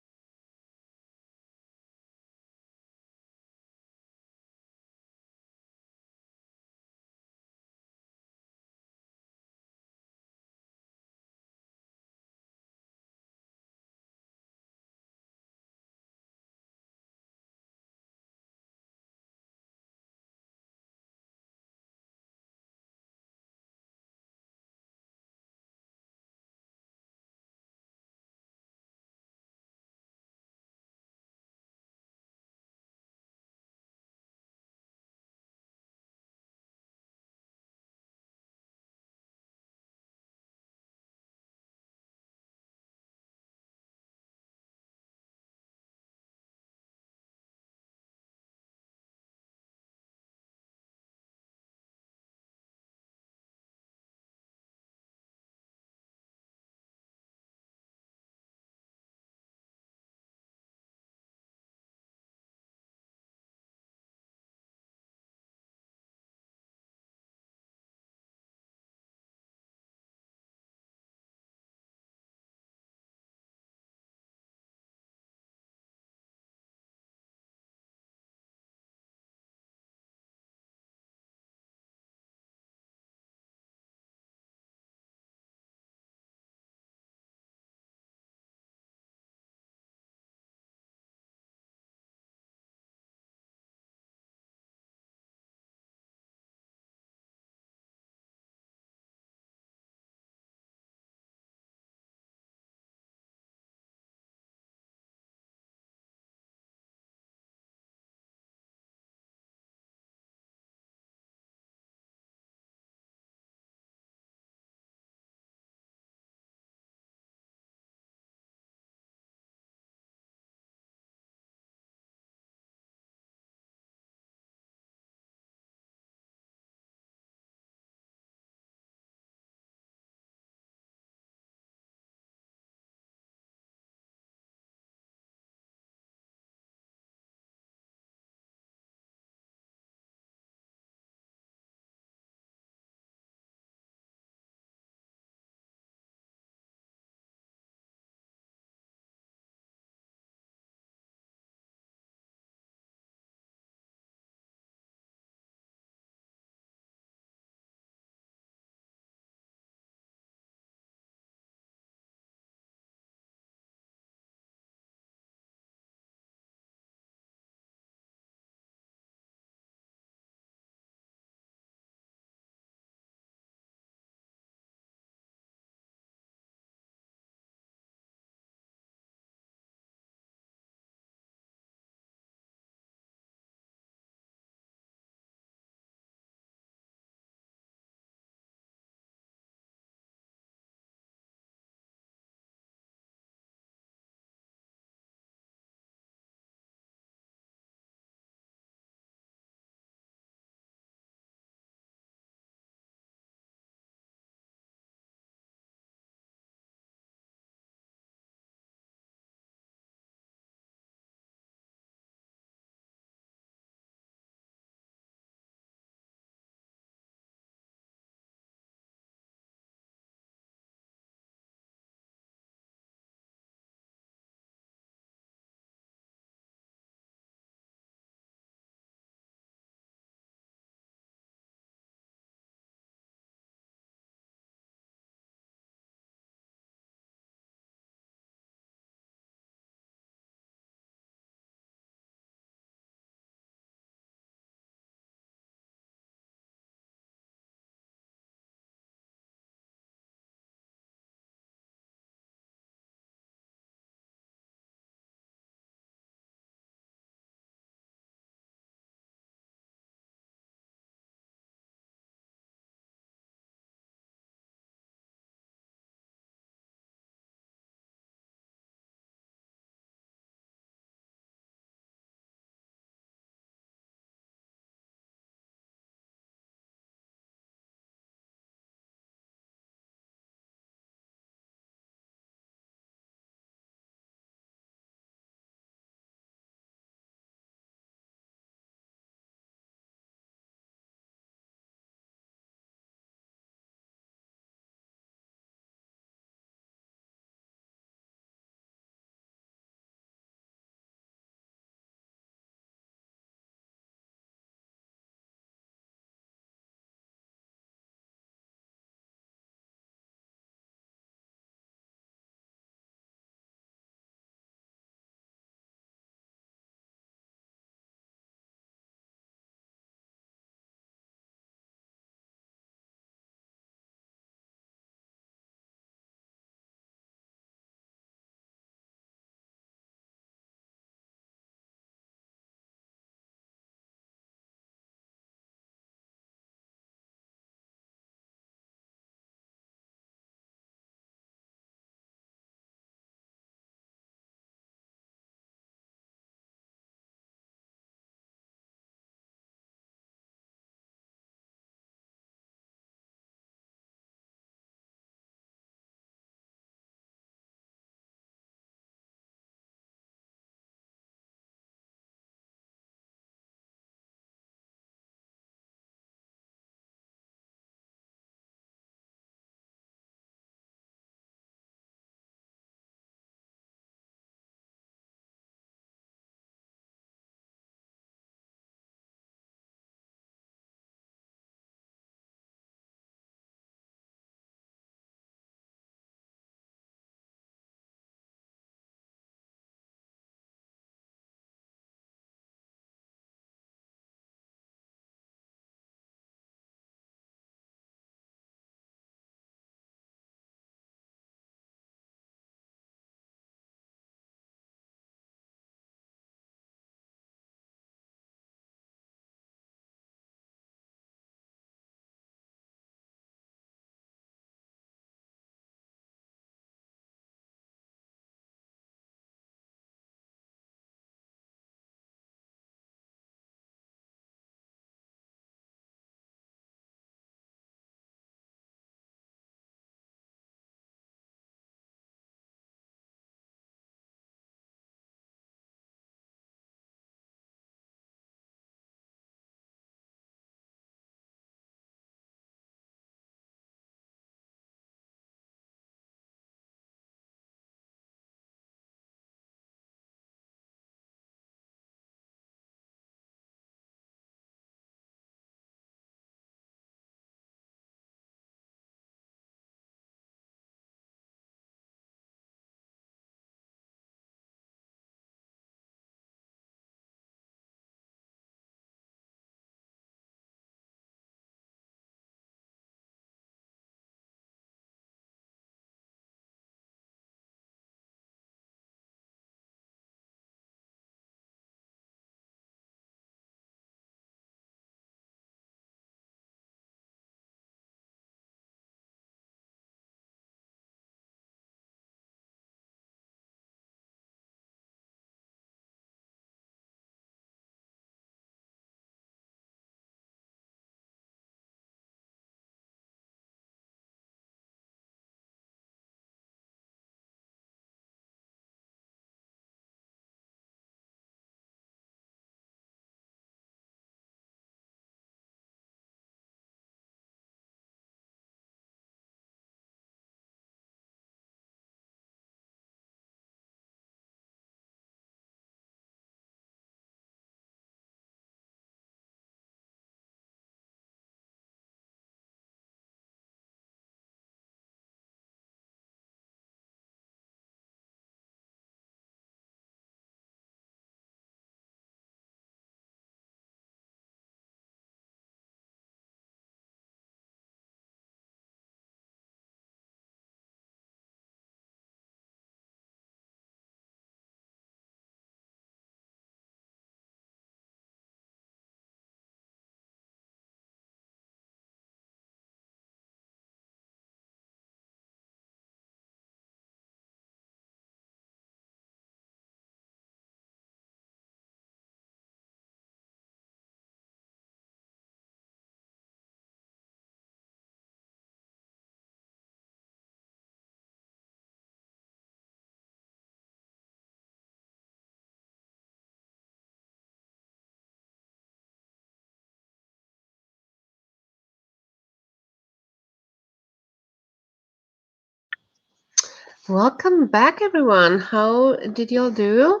Welcome back, everyone. How did y'all do?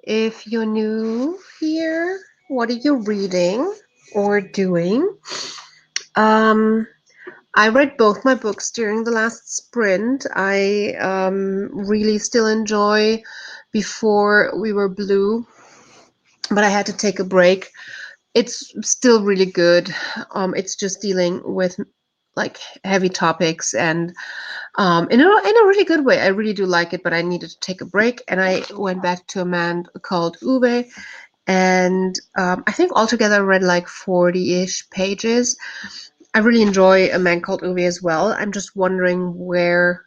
If you're new here, what are you reading or doing? Um, I read both my books during the last sprint. I really still enjoy Before We Were Blue, but I had to take a break. It's still really good. It's just dealing with like heavy topics and in a really good way. I really do like it, but I needed to take a break, and I went back to a man called Uwe, and I think altogether I read like 40-ish pages. I really enjoy A Man Called Uwe as well. I'm just wondering where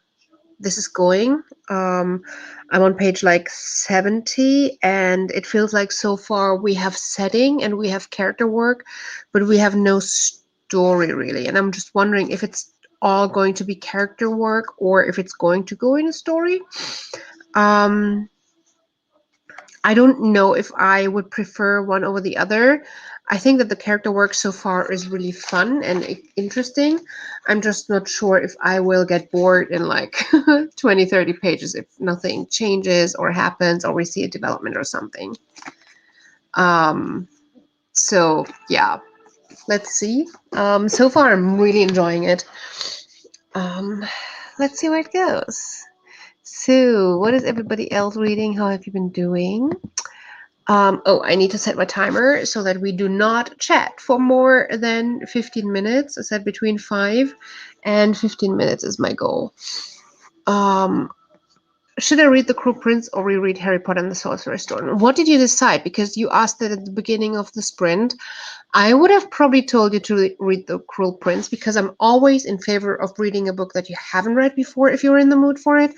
this is going. Um, I'm on page like 70, and it feels like so far we have setting and we have character work, but we have no story really. And I'm just wondering if it's all going to be character work or if it's going to go in a story. Um, I don't know if I would prefer one over the other. I think that the character work so far is really fun and interesting. I'm just not sure if I will get bored in like 20, 30 pages if nothing changes or happens or we see a development or something. Um, so, yeah, let's see. So far, I'm really enjoying it. Um, let's see where it goes. So, what is everybody else reading? How have you been doing? I need to set my timer so that we do not chat for more than 15 minutes. I said between 5 and 15 minutes is my goal. Should I read The Cruel Prince or reread Harry Potter and the Sorcerer's Stone? What did you decide? Because you asked it at the beginning of the sprint. I would have probably told you to read The Cruel Prince because I'm always in favor of reading a book that you haven't read before if you're in the mood for it.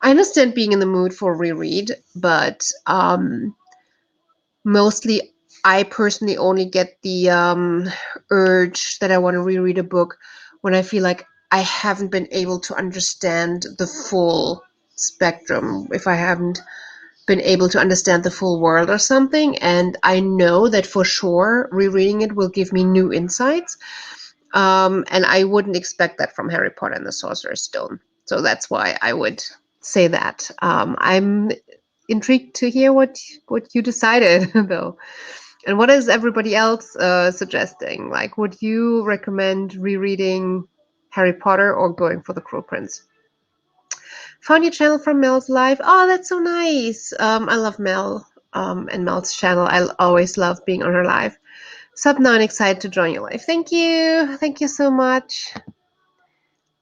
I understand being in the mood for a reread, but mostly I personally only get the urge that I want to reread a book when I feel like I haven't been able to understand the full spectrum, if I haven't been able to understand the full world or something. And I know that for sure rereading it will give me new insights. And I wouldn't expect that from Harry Potter and the Sorcerer's Stone. So that's why I would say that. I'm intrigued to hear what you decided, though. And what is everybody else suggesting? Like, would you recommend rereading Harry Potter or going for The Cruel Prince? Found your channel from Mel's live. Oh, that's so nice. I love Mel and Mel's channel. I always love being on her live. Sub 9, excited to join your live. Thank you. Thank you so much.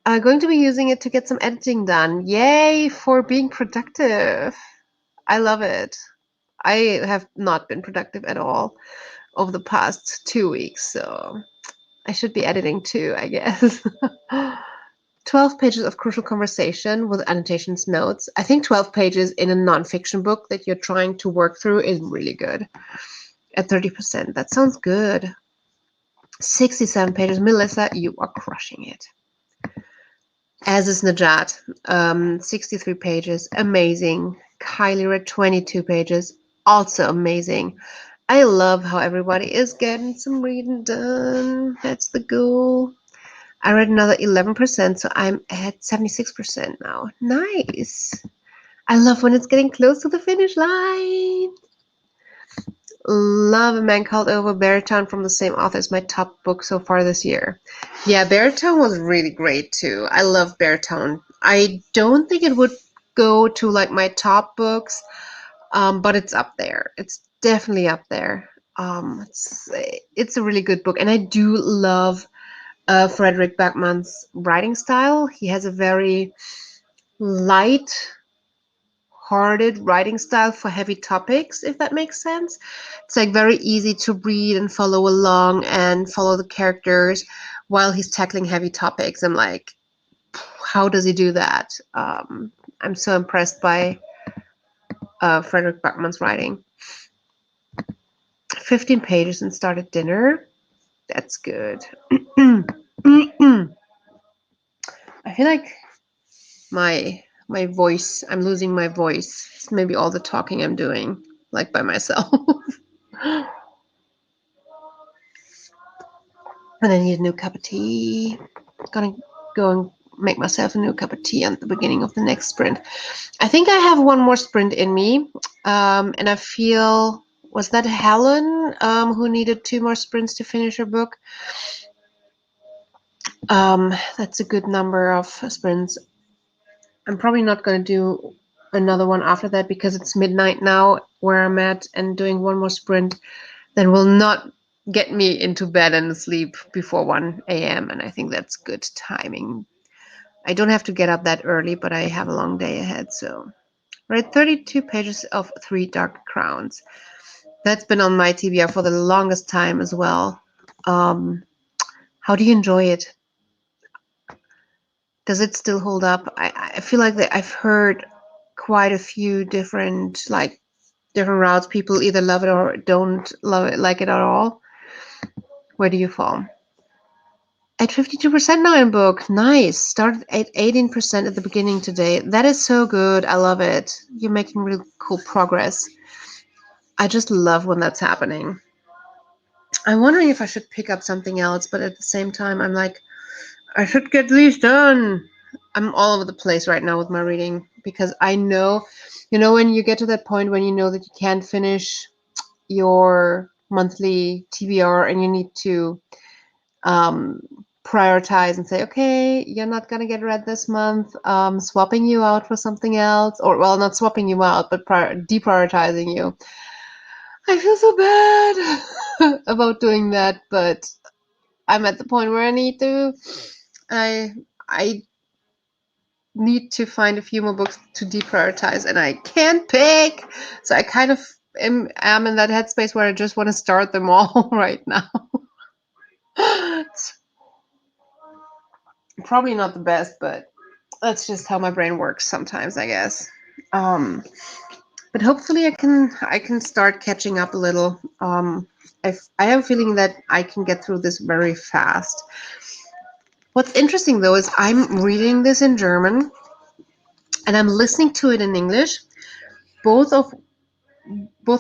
Going to be using it to get some editing done. Yay for being productive. I love it. I have not been productive at all over the past 2 weeks, so I should be editing too, I guess. 12 pages of crucial conversation with annotations, notes. I think 12 pages in a nonfiction book that you're trying to work through is really good. At 30%. That sounds good. 67 pages. Melissa, you are crushing it. As is Najat. 63 pages. Amazing. Kylie read 22 pages. Also amazing. I love how everybody is getting some reading done. That's the goal. I read another 11%, so I'm at 76% now. Nice. I love when it's getting close to the finish line. Love A Man Called Over. Baritone from the same author is my top book so far this year. Yeah, Baritone was really great too. I love Baritone. I don't think it would go to like my top books, but it's up there. It's definitely up there. It's a really good book, and I do love Frederick Backman's writing style. He has a very light-hearted writing style for heavy topics, if that makes sense. It's like very easy to read and follow along and follow the characters while he's tackling heavy topics. I'm like, how does he do that? I'm so impressed by Frederick Backman's writing. 15 pages and started dinner. That's good. I feel like my voice, I'm losing my voice. It's maybe all the talking I'm doing, like by myself. And I need a new cup of tea. Gonna go and make myself a new cup of tea at the beginning of the next sprint. I think I have one more sprint in me, and I feel, was that Helen who needed 2 more sprints to finish her book? That's a good number of sprints. I'm probably not going to do another one after that because it's midnight now where I'm at, and doing one more sprint then will not get me into bed and sleep before 1 a.m. And I think that's good timing. I don't have to get up that early, but I have a long day ahead. So, read 32 pages of Three Dark Crowns. That's been on my TBR for the longest time as well. How do you enjoy it? Does it still hold up? I feel like that I've heard quite a few different routes. People either love it or don't love it, like it at all. Where do you fall? At 52% now in book. Nice. Started at 18% at the beginning today. That is so good. I love it. You're making really cool progress. I just love when that's happening. I'm wondering if I should pick up something else, but at the same time, I'm like, I should get these done. I'm all over the place right now with my reading because I know, when you get to that point when you know that you can't finish your monthly TBR and you need to prioritize and say, okay, you're not going to get read this month, swapping you out for something else, or, well, not swapping you out, but deprioritizing you. I feel so bad about doing that, but I'm at the point where I need to. I need to find a few more books to deprioritize, and I can't pick. So I kind of am in that headspace where I just want to start them all right now. It's probably not the best, but that's just how my brain works sometimes, I guess. But hopefully I can start catching up a little. I have a feeling that I can get through this very fast. What's interesting though is I'm reading this in German and I'm listening to it in English. Both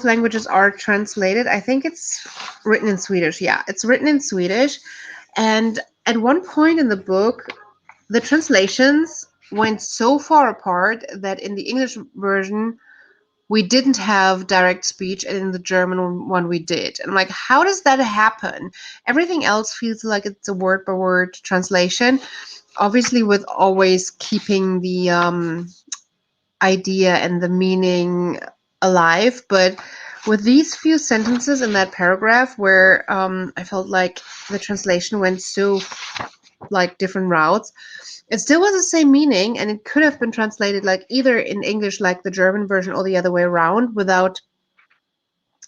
languages are translated. I think it's written in Swedish. Yeah, it's written in Swedish. And at one point in the book, the translations went so far apart that in the English version, we didn't have direct speech, and in the German one we did. And I'm like, how does that happen? Everything else feels like it's a word-by-word translation, obviously with always keeping the idea and the meaning alive. But with these few sentences in that paragraph where I felt like the translation went so different routes, it still was the same meaning, and it could have been translated either in English like the German version or the other way around without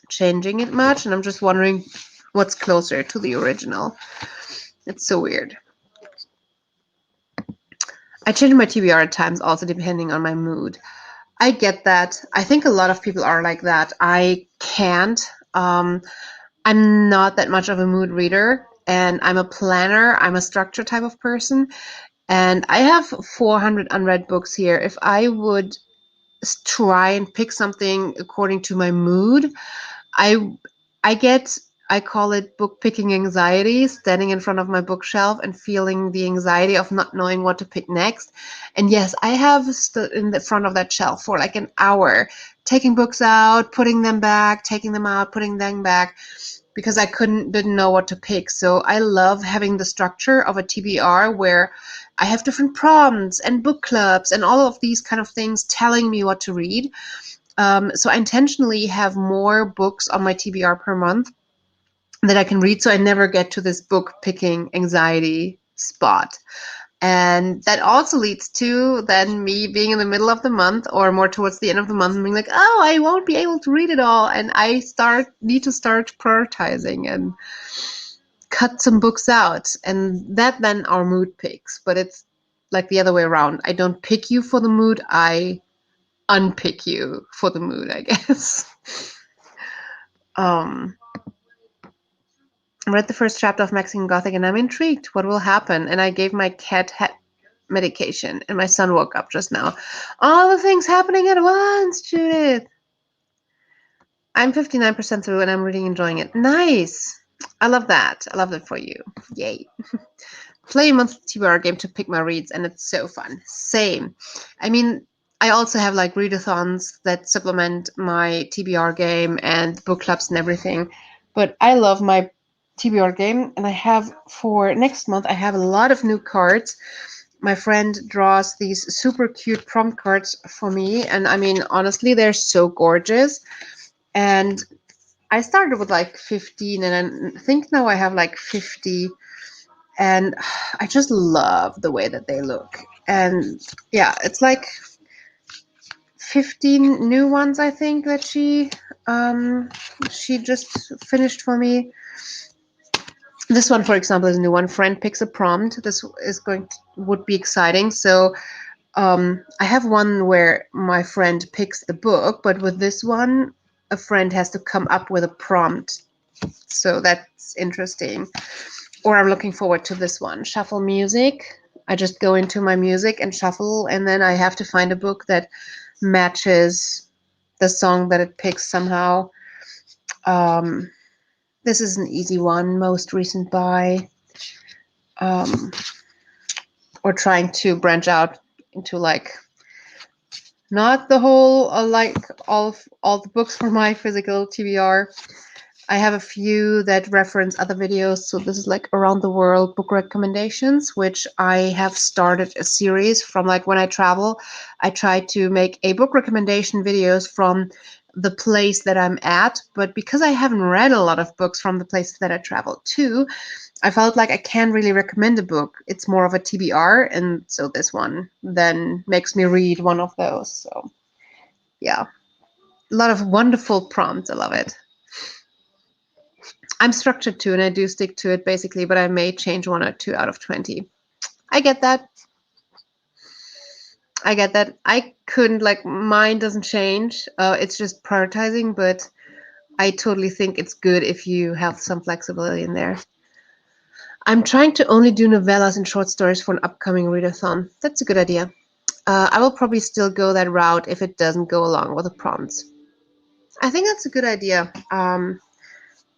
changing it much. And I'm just wondering what's closer to the original. It's so weird. I change my TBR at times also depending on my mood. I get that. I think a lot of people are like that. I can't. I'm not that much of a mood reader, and I'm a planner. I'm a structure type of person. And I have 400 unread books here. If I would try and pick something according to my mood, I call it book picking anxiety, standing in front of my bookshelf and feeling the anxiety of not knowing what to pick next. And yes, I have stood in the front of that shelf for an hour, taking books out, putting them back, taking them out, putting them back, because I didn't know what to pick. So I love having the structure of a TBR where I have different prompts and book clubs and all of these kind of things telling me what to read. So I intentionally have more books on my TBR per month that I can read, so I never get to this book picking anxiety spot. And that also leads to then me being in the middle of the month or more towards the end of the month and being like, oh, I won't be able to read it all. And I need to start prioritizing and cut some books out. And that then are mood picks. But it's like the other way around. I don't pick you for the mood. I unpick you for the mood, I guess. I read the first chapter of Mexican Gothic and I'm intrigued. What will happen? And I gave my cat medication and my son woke up just now. All the things happening at once, Judith. I'm 59% through and I'm really enjoying it. Nice. I love that. I love that for you. Yay. play a monthly TBR game to pick my reads, and it's so fun. Same. I mean, I also have like readathons that supplement my TBR game and book clubs and everything. But I love my TBR game, and I have for next month, I have a lot of new cards. My friend draws these super cute prompt cards for me, and I mean, honestly, they're so gorgeous. And I started with like 15, and I think now I have like 50, and I just love the way that they look. And yeah, it's like 15 new ones, I think, that she just finished for me. This one, for example, is a new one. Friend picks a prompt. This is would be exciting. So I have one where my friend picks the book, but with this one, a friend has to come up with a prompt. So that's interesting. Or I'm looking forward to this one. Shuffle music. I just go into my music and shuffle, and then I have to find a book that matches the song that it picks somehow. Um, this is an easy one. Most recent buy. Um, or trying to branch out into like not the whole like all the books for my physical TBR. I have a few that reference other videos. So this is like around the world book recommendations, which I have started a series from like when I travel. I try to make a book recommendation videos from the place that I'm at. But because I haven't read a lot of books from the places that I travel to, I felt like I can't really recommend a book. It's more of a TBR. And so this one then makes me read one of those. So yeah, a lot of wonderful prompts. I love it. I'm structured too, and I do stick to it basically, but I may change one or two out of 20. I get that. I get that. I couldn't, like, mine doesn't change. It's just prioritizing, but I totally think it's good if you have some flexibility in there. I'm trying to only do novellas and short stories for an upcoming readathon. That's a good idea. I will probably still go that route if it doesn't go along with the prompts. I think that's a good idea.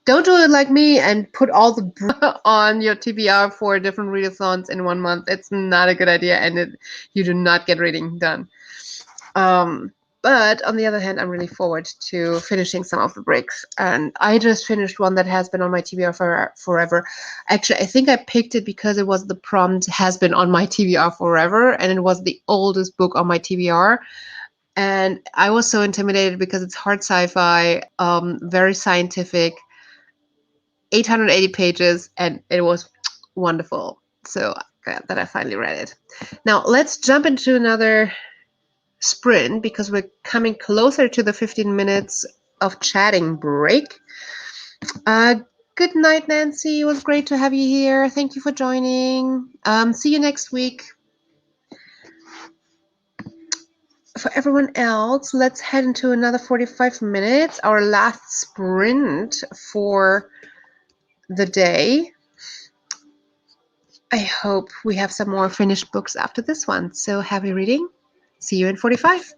Don't do it like me and put all the on your TBR for different readathons in 1 month. It's not a good idea, and you do not get reading done. But on the other hand, I'm really forward to finishing some of the breaks. And I just finished one that has been on my TBR for forever. Actually, I think I picked it because it was the prompt has been on my TBR forever, and it was the oldest book on my TBR. And I was so intimidated because it's hard sci-fi, very scientific, 880 pages, and it was wonderful. So glad that I finally read it. Now let's jump into another sprint because we're coming closer to the 15 minutes of chatting break. Uh, Good night, Nancy. It was great to have you here. Thank you for joining. See you next week. For everyone else, let's head into another 45 minutes, our last sprint for the day. I hope we have some more finished books after this one. So happy reading. See you in 45.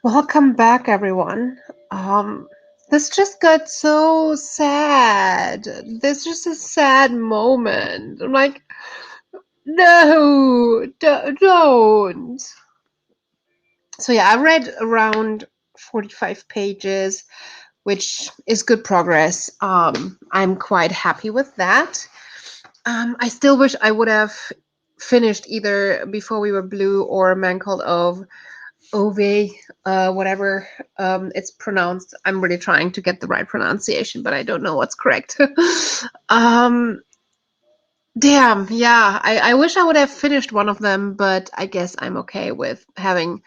Welcome back, everyone. Um, this just got so sad. This just a sad moment. I'm like, no, don't. So yeah, I read around 45 pages, which is good progress. I'm quite happy with that. I still wish I would have finished either Before We Were Blue or A Man Called Ove, whatever it's pronounced. I'm really trying to get the right pronunciation, but I don't know what's correct. um, damn, yeah. I wish I would have finished one of them, but I guess I'm okay with having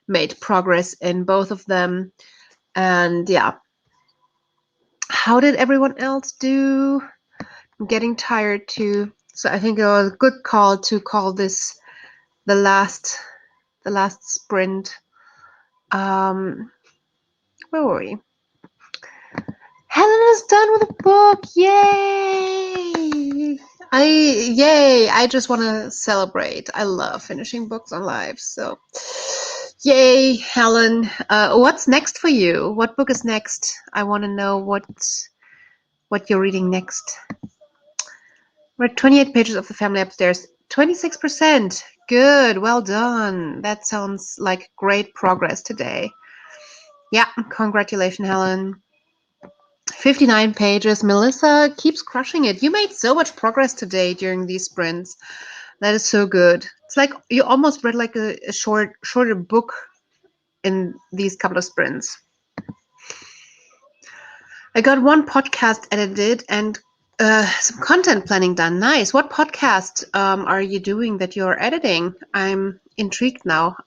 made progress in both of them. And yeah, how did everyone else do? I'm getting tired too. So I think it was a good call to call this the last the last sprint. Um, where were we? Helen is done with a book. Yay! I just want to celebrate. I love finishing books on live. So yay, Helen. What's next for you? What book is next? I want to know what you're reading next. Read 28 pages of The Family Upstairs. 26%. Good. Well done. That sounds like great progress today. Yeah, congratulations, Helen. 59 pages. Melissa keeps crushing it. You made so much progress today during these sprints. That is so good. It's like you almost read like a shorter book in these couple of sprints. I got one podcast edited and some content planning done. Nice. What podcast are you doing that you're editing? I'm intrigued now.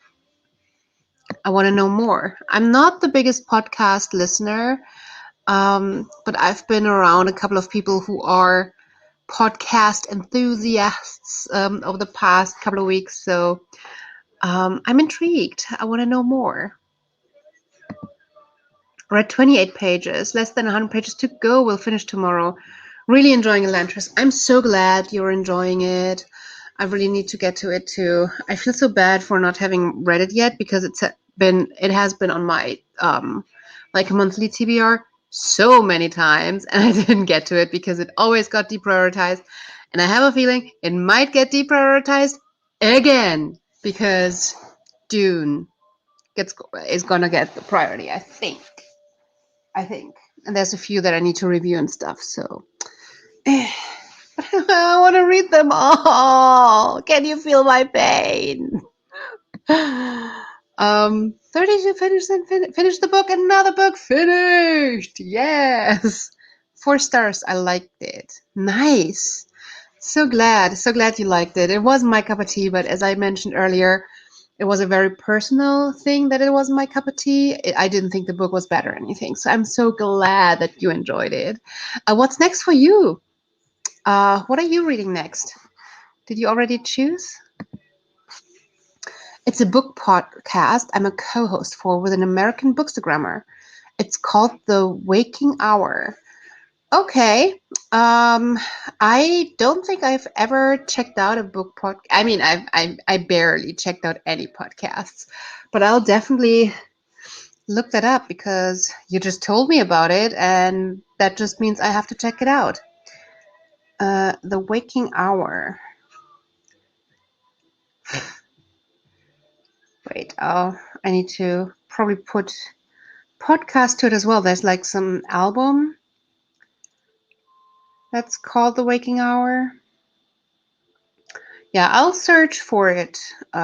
I want to know more. I'm not the biggest podcast listener, but I've been around a couple of people who are podcast enthusiasts over the past couple of weeks. So I'm intrigued. I want to know more. Read 28 pages, less than 100 pages to go. We'll finish tomorrow. Really enjoying Elantris. I'm so glad you're enjoying it. I really need to get to it too. I feel so bad for not having read it yet because it has been on my like a monthly TBR so many times, and I didn't get to it because it always got deprioritized. And I have a feeling it might get deprioritized again because Dune is gonna get the priority, I think. And there's a few that I need to review and stuff. So I want to read them all. Can you feel my pain? 32 finished and finish the book. Another book finished. Yes. 4 stars. I liked it. Nice. So glad. So glad you liked it. It wasn't my cup of tea, but as I mentioned earlier, it was a very personal thing that it wasn't my cup of tea. I didn't think the book was bad or anything. So I'm so glad that you enjoyed it. What's next for you? What are you reading next? Did you already choose? It's a book podcast I'm a co-host for with an American bookstagrammer. It's called The Waking Hour. Okay. I don't think I've ever checked out a book podcast. I mean, I barely checked out any podcasts, but I'll definitely look that up because you just told me about it, and that just means I have to check it out. The Waking Hour. Wait, I need to probably put podcast to it as well. There's like some album that's called The Waking Hour. Yeah, I'll search for it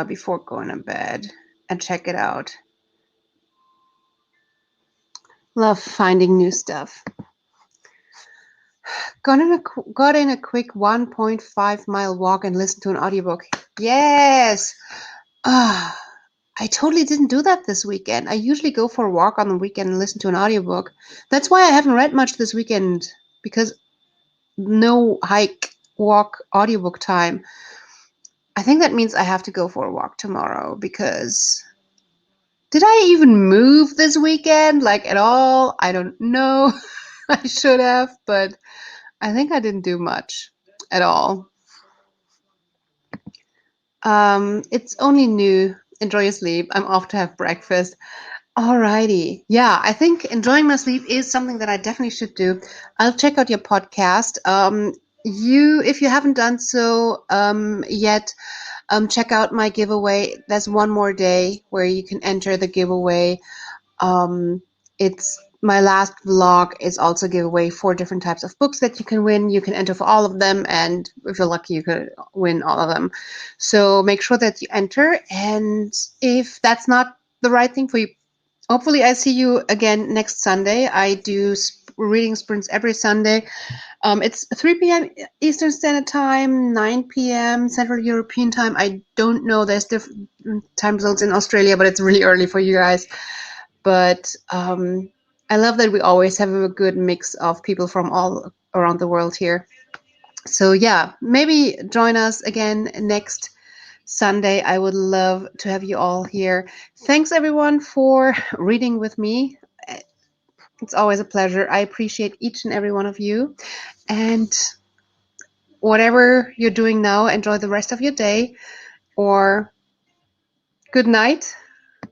before going to bed and check it out. Love finding new stuff. Got in a quick 1.5 mile walk and listened to an audiobook. Yes! Ah, I totally didn't do that this weekend. I usually go for a walk on the weekend and listen to an audiobook. That's why I haven't read much this weekend, because no hike, walk, audiobook time. I think that means I have to go for a walk tomorrow because did I even move this weekend? Like at all? I don't know. I should have, but I think I didn't do much at all. It's only new. Enjoy your sleep. I'm off to have breakfast. Alrighty. Yeah, I think enjoying my sleep is something that I definitely should do. I'll check out your podcast. If you haven't done so yet, check out my giveaway. There's one more day where you can enter the giveaway. Um, it's my last vlog is also a giveaway for different types of books that you can win. You can enter for all of them, and if you're lucky, you could win all of them. So make sure that you enter. And if that's not the right thing for you, hopefully I see you again next Sunday. I do reading sprints every Sunday. It's 3 p.m. Eastern Standard Time, 9 p.m. Central European Time. I don't know. There's different time zones in Australia, but it's really early for you guys. But I love that we always have a good mix of people from all around the world here. So yeah, maybe join us again next Sunday. I would love to have you all here. Thanks everyone for reading with me. It's always a pleasure. I appreciate each and every one of you. And whatever you're doing now, enjoy the rest of your day, or good night